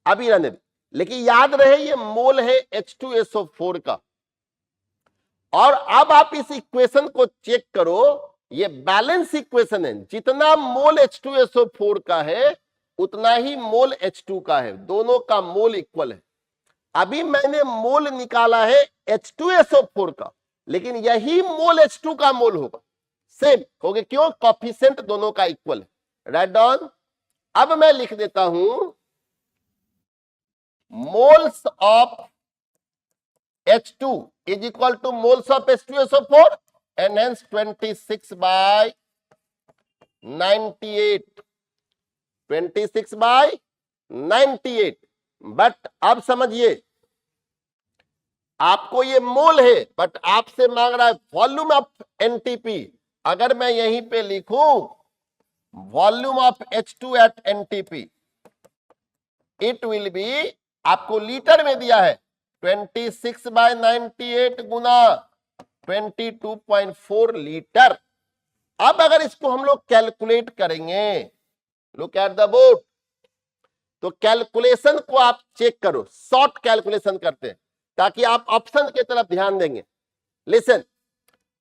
अभी रहने दे। लेकिन याद रहे ये मोल है H2SO4 का, और अब आप इस इक्वेशन को चेक करो, ये बैलेंस इक्वेशन है, जितना मोल H2SO4 का है उतना ही मोल H2 का है, दोनों का मोल इक्वल है। अभी मैंने मोल निकाला है H2SO4 का, लेकिन यही मोल H2 का मोल होगा, सेम होगा, क्यों, कोफिशिएंट दोनों का इक्वल है, राइट डाउन। अब मैं लिख देता हूं moles of H2 is equal two moles of H2SO4 and hence 26/98, 26/98। But अब समझिए, आपको ये मोल है बट आपसे मांग रहा है वॉल्यूम ऑफ एनटीपी, अगर मैं यहीं पे लिखूं volume of H2 at NTP, it will B, आपको लीटर में दिया है 26/98 गुना 22.4 लीटर। अब अगर इसको हम लोग कैलकुलेट करेंगे, लुक एट द बोर्ड, तो कैलकुलेशन को आप चेक करो, शॉर्ट कैलकुलेशन करते हैं ताकि आप ऑप्शन की तरफ ध्यान देंगे। लिसन,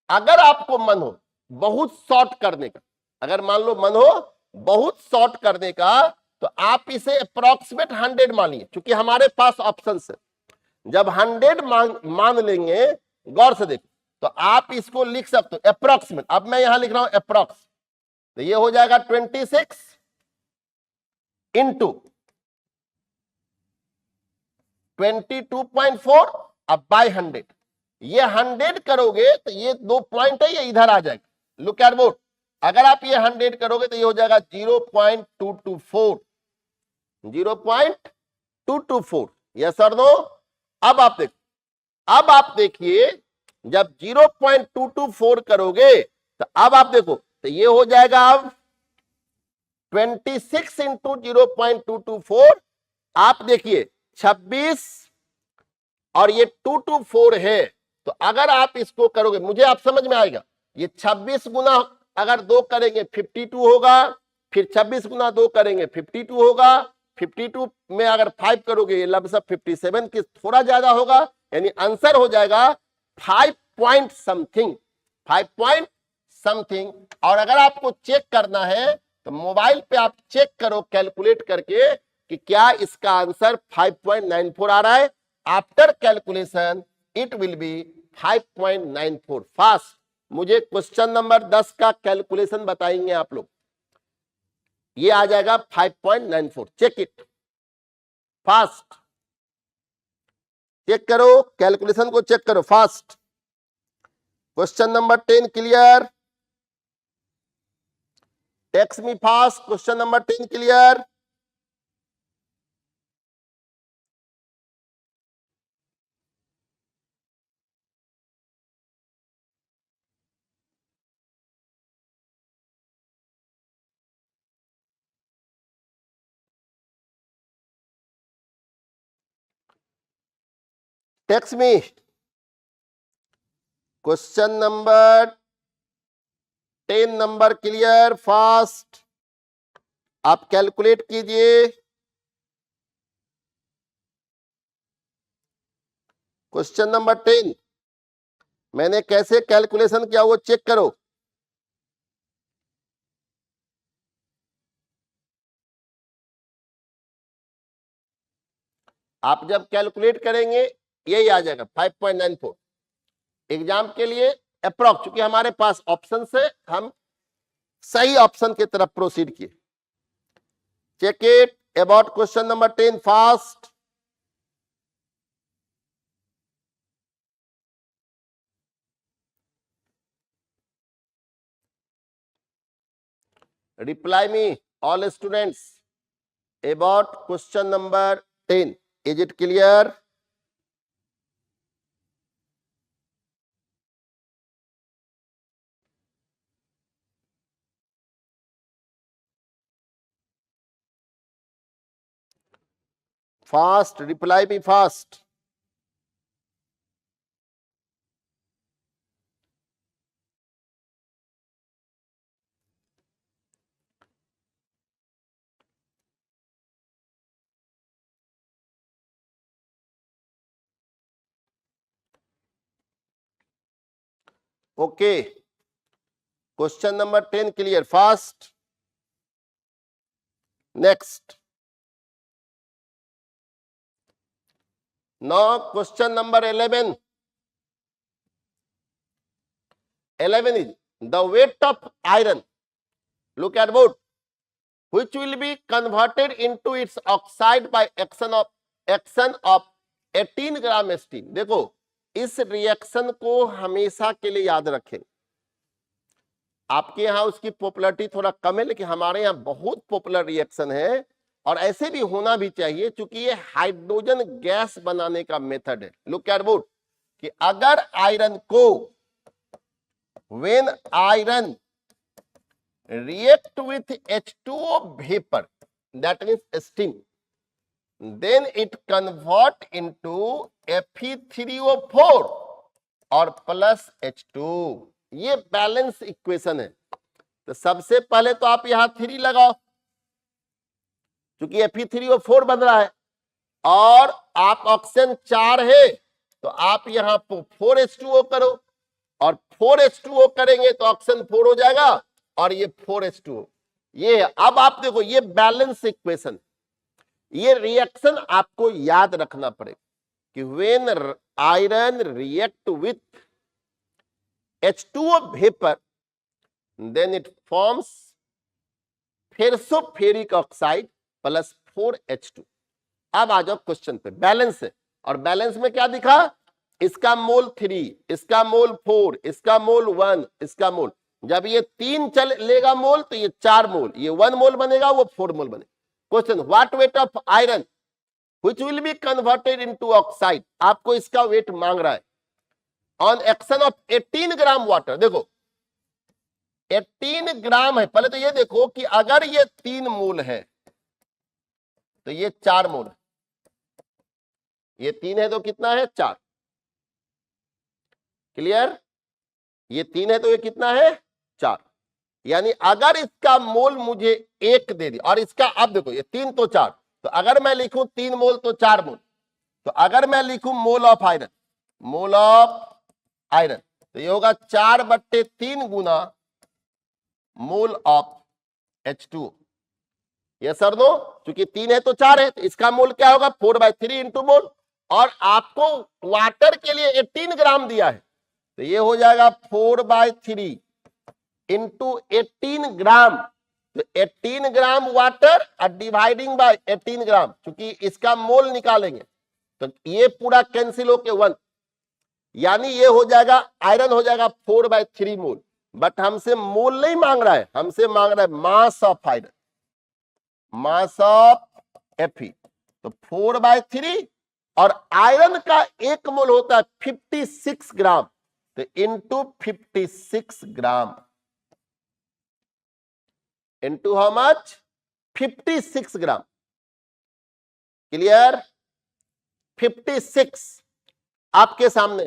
अगर आपको मन हो बहुत शॉर्ट करने का, अगर मान लो मन हो बहुत शॉर्ट करने का, तो आप इसे अप्रोक्सीमेट 100 मानिए, क्योंकि हमारे पास ऑप्शन है। जब 100 मान लेंगे, गौर से देखो, तो आप इसको लिख सकते हो अप्रोक्सीमेट, अब मैं यहां लिख रहा हूं अप्रोक्स, तो ये हो जाएगा 26 इंटू 22.4 अब बाय 100, ये 100 करोगे तो ये 2 पॉइंट है, ये इधर आ जाएगा, लुक एट बोर्ड। अगर आप ये 100 करोगे तो ये हो जाएगा 0.224, 0.224, यस और नो। अब आप देखो, अब आप देखिए जब 0.224 करोगे तो अब आप देखो तो ये हो जाएगा अब 26 इंटू 0.224, आप देखिए 26 और ये 224 है, तो अगर आप इसको करोगे, मुझे आप समझ में आएगा, ये 26 गुना अगर 2 करेंगे 52 होगा, फिर 26 गुना 2 करेंगे 52 होगा, 52 में अगर 5 करोगे ये लगभग 57 की थोड़ा ज्यादा होगा, यानी आंसर हो जाएगा 5 पॉइंट समथिंग, 5 पॉइंट समथिंग। और अगर आपको चेक करना है तो मोबाइल पे आप चेक करो कैलकुलेट करके कि क्या इसका आंसर 5.94 आ रहा है। After calculation it will B 5.94 fast. मुझे क्वेश्चन नंबर 10 का कैलकुलेशन बताएंगे आप लोग, ये आ जाएगा 5.94, चेक इट फास्ट, चेक करो कैलकुलेशन को, चेक करो fast. Question number 10 clear, text मी fast, question number 10 clear? Text me question number 10 number clear fast, आप कैलकुलेट कीजिए। क्वेश्चन नंबर 10 मैंने कैसे कैलकुलेशन किया वो चेक करो। आप जब कैलकुलेट करेंगे यही आ जाएगा 5.94। एग्जाम के लिए अप्रोक्स, क्योंकि हमारे पास ऑप्शन से हम सही ऑप्शन की तरफ प्रोसीड किए। Check it about question number 10 fast. reply me all students about question number 10, is it clear? Fast, reply me fast. Okay, question number 10 clear fast. Next, now question number 11. 11 is the weight of iron, look at board, which will be converted into its oxide by action of 18 gram steam. देखो इस reaction को हमेशा के लिए याद रखें। आपके यहाँ उसकी पॉपुलैरिटी थोड़ा कम है, लेकिन हमारे यहाँ बहुत पॉपुलर रिएक्शन है और ऐसे भी होना भी चाहिए, क्योंकि ये हाइड्रोजन गैस बनाने का मेथड है। लुक एट बोर्ड कि अगर आयरन को when iron react with H2O vapor, that means steam, then it convert into Fe3O4 और प्लस H2। ये बैलेंस इक्वेशन है। तो सबसे पहले तो आप यहां 3 लगाओ, क्योंकि Fe3O4 बन रहा है और आप ऑक्सीजन 4 है तो आप यहां 4H2O करो और 4H2O करेंगे तो ऑक्सीजन 4 हो जाएगा और ये 4H2O। ये अब आप देखो ये बैलेंस इक्वेशन, ये रिएक्शन आपको याद रखना पड़ेगा कि when iron react with H2O vapor then it forms ferrosoferric oxide plus 4H2। अब आ जाओ क्वेश्चन पे। बैलेंस है और बैलेंस में क्या दिखा, इसका मोल 3, इसका मोल 4, इसका मोल 1, इसका मोल, जब ये 3 चल लेगा मोल तो ये 4 मोल, ये 1 मोल बनेगा, वो 4 मोल बनेगा। Question, what weight of iron which will be converted into oxide, आपको इसका वेट मांग रहा है on action of 18 gram water. देखो 18 ग्राम है, पहले तो ये देखो कि अगर ये 3 मोल है तो ये 4 मोल है, ये 3 है तो कितना है 4, क्लियर? ये 3 है तो ये कितना है 4, यानी अगर इसका मोल मुझे 1 दे दी और इसका, अब देखो ये 3 तो 4, तो अगर मैं लिखूं 3 मोल तो 4 मोल, तो अगर मैं लिखूं mole of iron, mole of iron, तो ये होगा 4/3 गुना मोल ऑफ H2O। ये सर नो, क्योंकि 3 है तो 4 है तो इसका मोल क्या होगा 4/3 इंटू मोल, और आपको वाटर के लिए 18 ग्राम दिया है तो ये हो जाएगा 4/3 इंटू 18 ग्राम, तो 18 ग्राम वाटर और डिवाइडिंग बाय 18 ग्राम, क्योंकि इसका मोल निकालेंगे तो ये पूरा कैंसिल होके 1, यानी ये हो जाएगा आयरन हो जाएगा 4/3 मोल। बट हमसे मोल नहीं मांग रहा है, हमसे मांग रहा है मास of iron, mass of Fe। तो 4/3 और आयरन का 1 मोल होता है 56 ग्राम, तो into 56 gram, into how much 56 gram. Clear? 56 आपके सामने।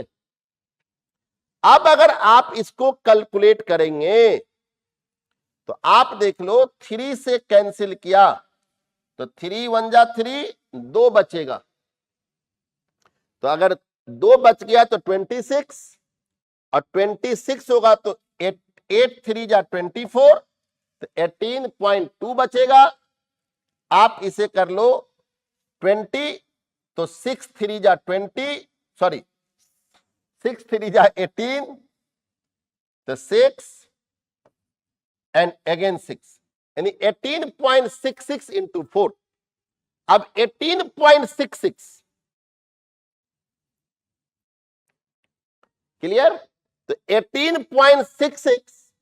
अब अगर आप इसको कैलकुलेट करेंगे तो आप देख लो, 3 से कैंसिल किया तो 3 1 जा 3, 2 बचेगा। तो अगर 2 बच गया तो 26, और 26 होगा तो 8 3 जा 24, तो 18.2 बचेगा। आप इसे कर लो 20, तो 6 3 जा 20, सॉरी 6 3 जा 18, तो 6 एंड अगेन 6, यानी 18.66 इंटू 4। अब 18.66, क्लियर? तो 18.66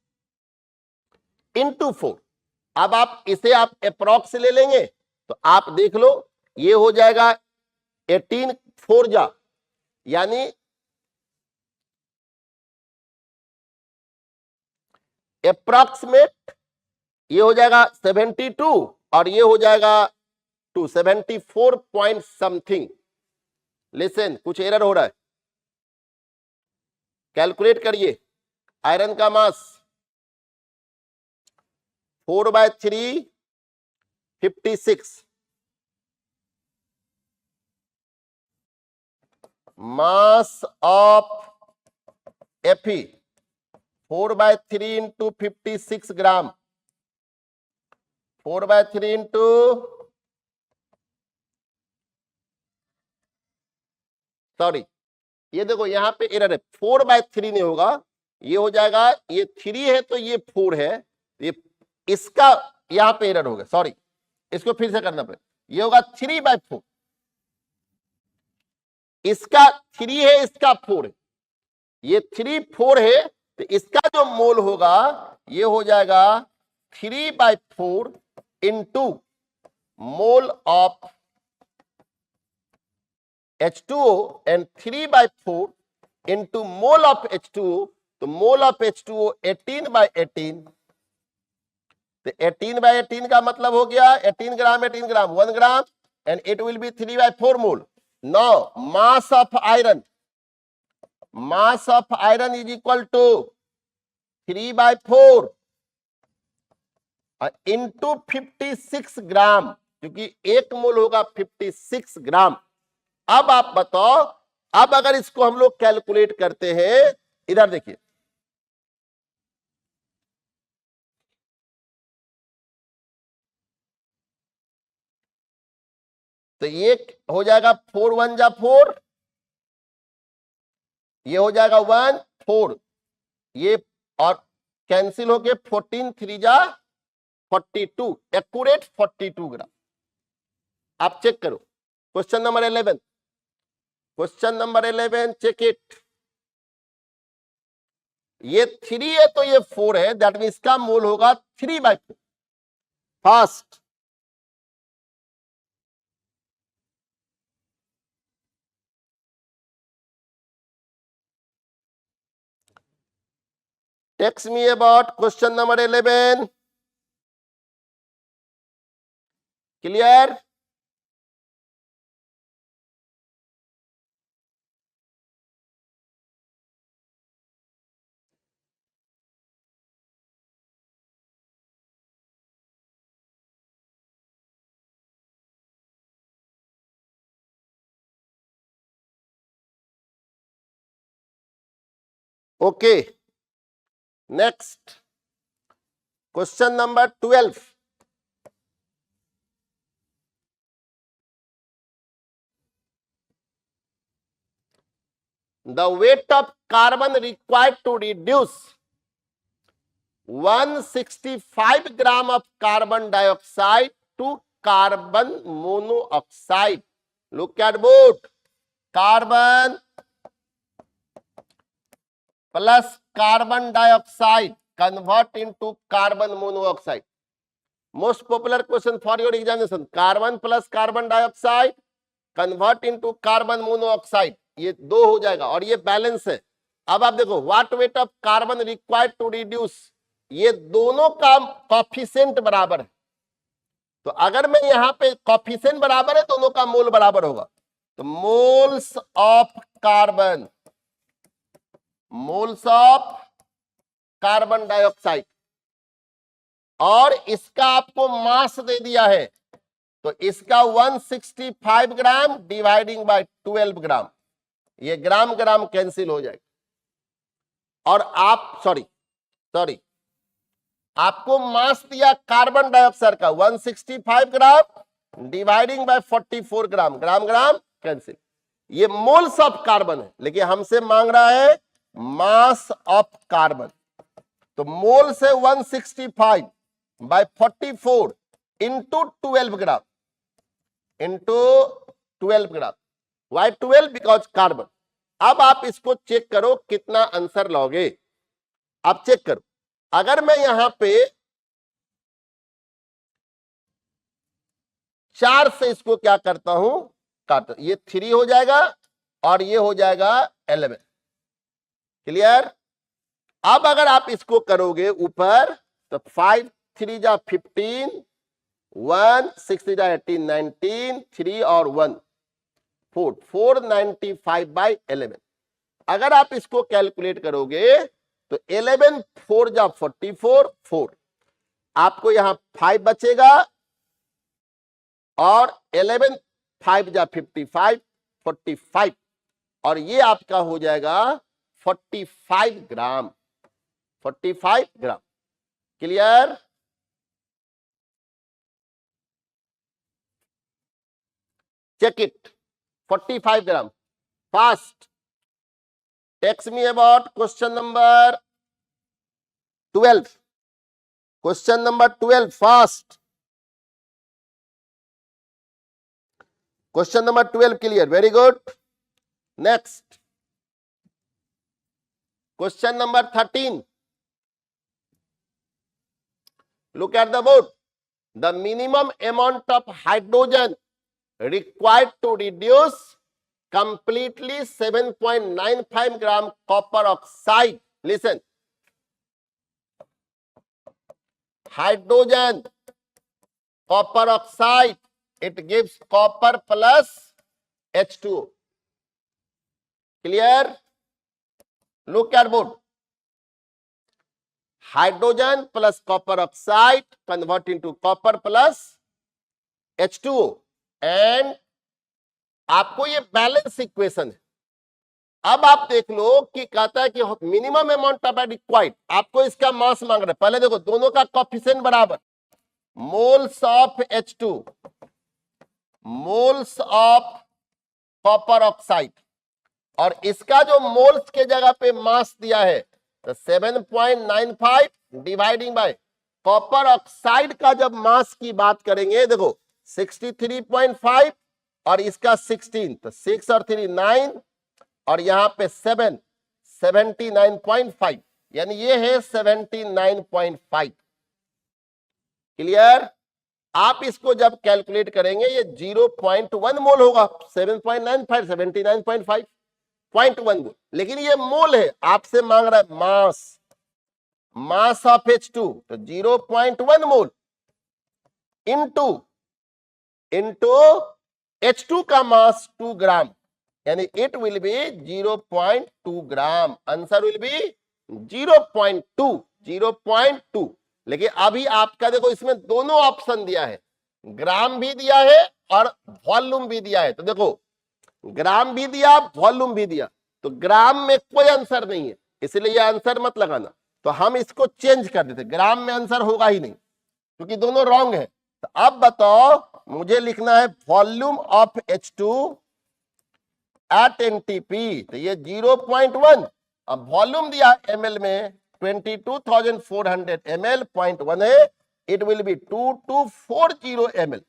इंटू 4। अब आप इसे आप अप्रॉक्स ले लेंगे तो आप देख लो, ये हो जाएगा 18 4 जा, यानी अप्रॉक्सीमेट ये हो जाएगा 72, और ये हो जाएगा 274 पॉइंट समथिंग। लिसन, कुछ एरर हो रहा है, कैलकुलेट करिए। आयरन का मास 4/3 56, mass of Fe 4/3 into 56 gram, 4/3 into, sorry ये देखो यहां पे एरर है, 4/3 नहीं होगा, ये हो जाएगा, ये 3 है तो ये 4 है, ये इसका यहां पे एरर होगा, सॉरी इसको फिर से करना पड़ेगा, ये होगा 3/4, इसका 3 है इसका 4 है, ये 3 4 है, तो इसका जो मोल होगा ये हो जाएगा 3/4 into mole of H2O and 3/4 into mole of H2O, तो मोल ऑफ H2O 18/18, तो 18/18 का मतलब हो गया 18 gram 18 gram 1 gram, and it will be 3/4 mole. Now mass of iron, mass of iron is equal to 3/4 into 56 gram, क्योंकि 1 मोल होगा 56 ग्राम। अब आप बताओ, अब अगर इसको हम लोग कैलकुलेट करते हैं, इधर देखिए, तो ये हो जाएगा 4 1 जा 4, ये हो जाएगा 1 4, ये और कैंसिल होके 14 3 जा 42, एक्यूरेट 42 ग्राम। आप चेक करो question number 11, question number 11 check it. ये 3 है तो ये 4 है, दैट मीन इसका मोल होगा 3/4। Fast, text me about question number 11. Clear? Okay. Next. Question number 12. The weight of carbon required to reduce 165 gram of carbon dioxide to carbon monoxide. Look at both. Carbon plus carbon dioxide convert into carbon monoxide. Most popular question for your examination, carbon plus carbon dioxide convert into carbon monoxide, ये 2 हो जाएगा और ये balance है। अब आप देखो what weight of carbon required to reduce, ये दोनों का कॉफिशिएंट बराबर है। तो अगर मैं यहां पे कॉफिशिएंट बराबर है, दोनों का मोल बराबर होगा, तो moles of carbon, moles of carbon dioxide, और इसका आपको मास दे दिया है, तो इसका 165 ग्राम डिवाइडिंग बाय 12 ग्राम, ये ग्राम ग्राम कैंसिल हो जाएगा। और आप सॉरी आपको मास दिया कार्बन डाइऑक्साइड का 165 gram dividing by 44 gram, gram gram cancel. ये मोल्स ऑफ कार्बन है, लेकिन हमसे मांग रहा है मास ऑफ कार्बन। तो मोल से 165 by 44 into 12 gram, into 12 gram. Why 12? Because carbon. अब आप इसको चेक करो कितना आंसर लोगे। आप चेक करो, अगर मैं यहां पे 4 से इसको क्या करता हूं, काटो, ये 3 हो जाएगा और ये हो जाएगा 11। क्लियर? अब अगर आप इसको करोगे ऊपर, तो 5 3 जा 15, 1 6 3 जा 18, 19, 3 और 1 4, 495 बाई 11। अगर आप इसको कैलकुलेट करोगे तो 11 4 जा 44, 4, आपको यहां 5 बचेगा और 11 5 जा 55, 45, और ये आपका हो जाएगा 45 ग्राम, 45 ग्राम। Clear? check it, 45 gram. Fast. Text me about question number 12. Question number 12, fast. Question number 12 clear, very good. Next. Question number 13. Look at the board. The minimum amount of hydrogen required to reduce completely 7.95 gram copper oxide. Listen. Hydrogen, copper oxide, it gives copper plus H2O. Clear? Look at board. Hydrogen plus copper oxide convert into copper plus H2O, and आपको ये balance equation है। अब आप देख लो कि कहता है कि मिनिमम अमाउंट ऑफ रिक्वायर्ड, आपको इसका मास मांग रहा है। पहले देखो दोनों का कोएफिशिएंट बराबर, moles of H2, moles of copper oxide, और इसका जो मोल्स के जगह पे मास दिया है तो 7.95 डिवाइडिंग बाय कॉपर ऑक्साइड का जब मास की बात करेंगे, देखो 63.5 और इसका 16, तो 6 और 3 9, और यहां पे 7 79.5, यानी ये है 79.5। क्लियर? आप इसको जब कैलकुलेट करेंगे ये 0.1 मोल होगा। 7.95 79.5 0.1 मोल, लेकिन ये मोल है, आपसे मांग रहा है मास, मास ऑफ H2, तो 0.1 मोल इंटू H2 का मास 2 ग्राम, यानी it will B 0.2 gram. Answer will be 0.2। लेकिन अभी आपका देखो इसमें दोनों ऑप्शन दिया है, ग्राम भी दिया है और वॉल्यूम भी दिया है। तो देखो ग्राम भी दिया, वॉल्यूम भी दिया, तो ग्राम में कोई आंसर नहीं है, इसलिए यह आंसर मत लगाना। तो हम इसको चेंज कर देते, ग्राम में आंसर होगा ही नहीं क्योंकि दोनों रॉन्ग है। तो अब बताओ, मुझे लिखना है volume of H2 at NTP, तो ये 0.1। अब वॉल्यूम दिया ml में 22,400 ml, 0.1 है, it will B 2240 ml,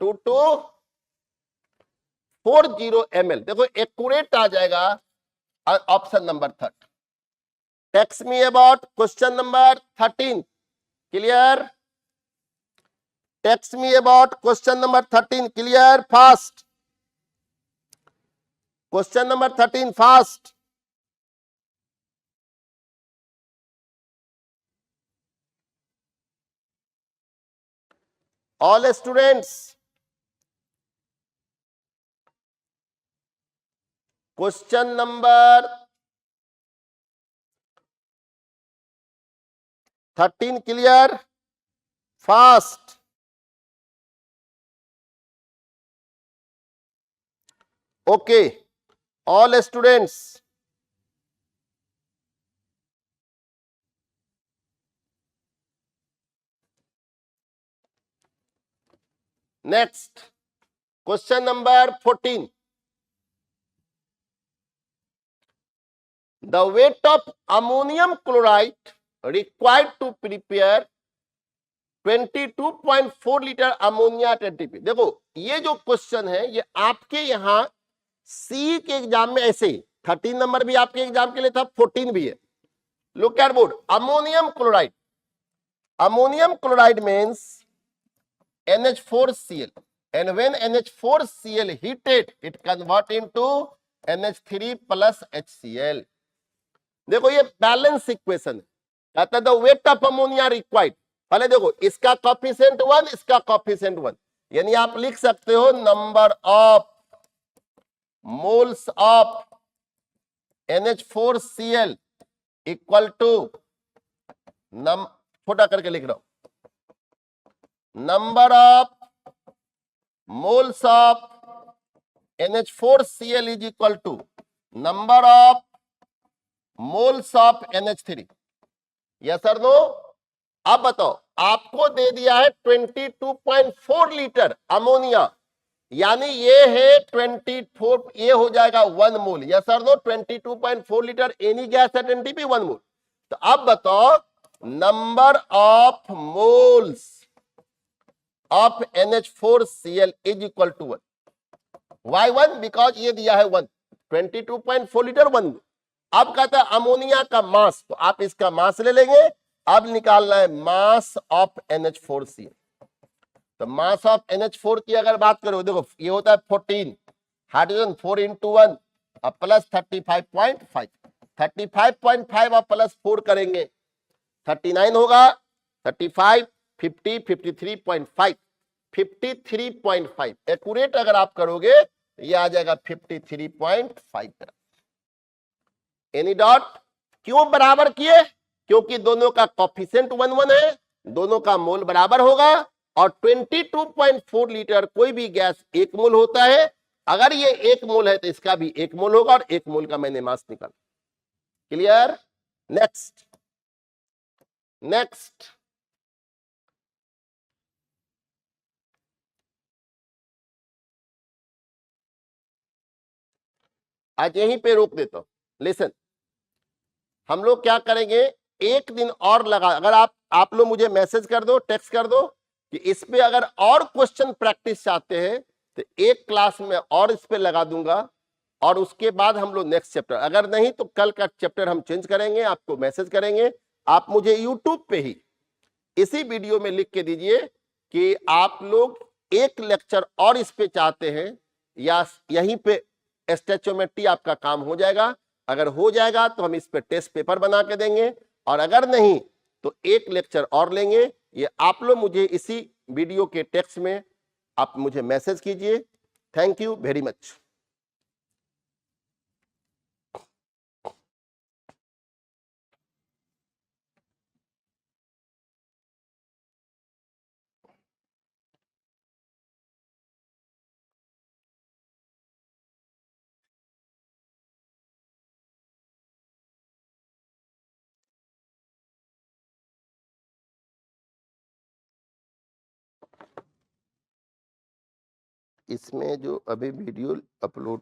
2240 ml। देखो एक्यूरेट आ जाएगा option number 3। Text me about question number 13. Clear? Text me about question number 13. Clear? Fast. Question number 13, fast. All students. Question number 13, clear? Fast. Okay. All students. Next. Question number 14. The weight of ammonium chloride required to prepare 22.4 litre ammonia TP. देखो ये जो question है ये आपके यहाँ सी के exam में ऐसे ही 13 नंबर भी आपके एग्जाम के लिए था, 14 भी है। Look at board, ammonium chloride. Ammonium chloride means NH4Cl and when NH4Cl heated it convert into NH3 plus HCl। देखो ये बैलेंस इक्वेशन है, कहता है the weight of ammonia required. पहले देखो इसका कोफिशिएंट 1, इसका कोफिशिएंट 1, यानी आप लिख सकते हो number of moles of NH4Cl equal to छोटा करके लिख रहा हूं, number of moles of NH4Cl is equal to number of moles of NH3। Yes और नो? अब बताओ, आपको दे दिया है 22.4 लीटर अमोनिया, यानी ये है 24, ये हो जाएगा 1 मोल। यस और no? 22.4 litre any gas at NTP 1 mole. तो अब बताओ number of moles of NH4Cl is equal to 1। Why 1? Because ये दिया है 1, 22.4 लीटर 1 मोल। अब कहता है अमोनिया का मास, तो आप इसका मास ले लेंगे। अब निकालना है मास ऑफ NH4Cl। तो मास ऑफ NH4 की अगर बात करो, देखो ये होता है 14, हाइड्रोजन 4 into 1 और प्लस 35.5, 35.5 और प्लस 4 करेंगे 39 होगा, 35, 50, 53.5, 53.5 एक्यूरेट अगर आप करोगे ये आ जाएगा 53.5। Any dot? क्यों बराबर किए? क्योंकि दोनों का कोफिशिएंट 1 1 है, दोनों का मोल बराबर होगा। और 22.4 लीटर कोई भी गैस 1 मोल होता है, अगर ये 1 मोल है तो इसका भी 1 मोल होगा, और 1 मोल का मैंने मास निकाला। क्लियर? नेक्स्ट नेक्स्ट आज यहीं पे रोक देता हूं। लिसन, हम लोग क्या करेंगे, एक दिन और लगा, अगर आप लोग मुझे मैसेज कर दो, टेक्स्ट कर दो कि इस पे अगर और क्वेश्चन प्रैक्टिस चाहते हैं तो एक क्लास में और इस पे लगा दूंगा, और उसके बाद हम लोग नेक्स्ट चैप्टर, अगर नहीं तो कल का चैप्टर हम चेंज करेंगे, आपको मैसेज करेंगे। आप मुझे यूट्यूब पे ही इसी वीडियो में लिख के दीजिए कि आप लोग एक लेक्चर और इस पे चाहते हैं, या यहीं पे स्टैचोमेट्री आपका काम हो जाएगा। अगर हो जाएगा तो हम इस पे टेस्ट पेपर बना के देंगे, और अगर नहीं तो एक लेक्चर और लेंगे। ये आप लोग मुझे इसी वीडियो के टेक्स्ट में आप मुझे मैसेज कीजिए। Thank you very much. इसमें जो अभी वीडियो अपलोड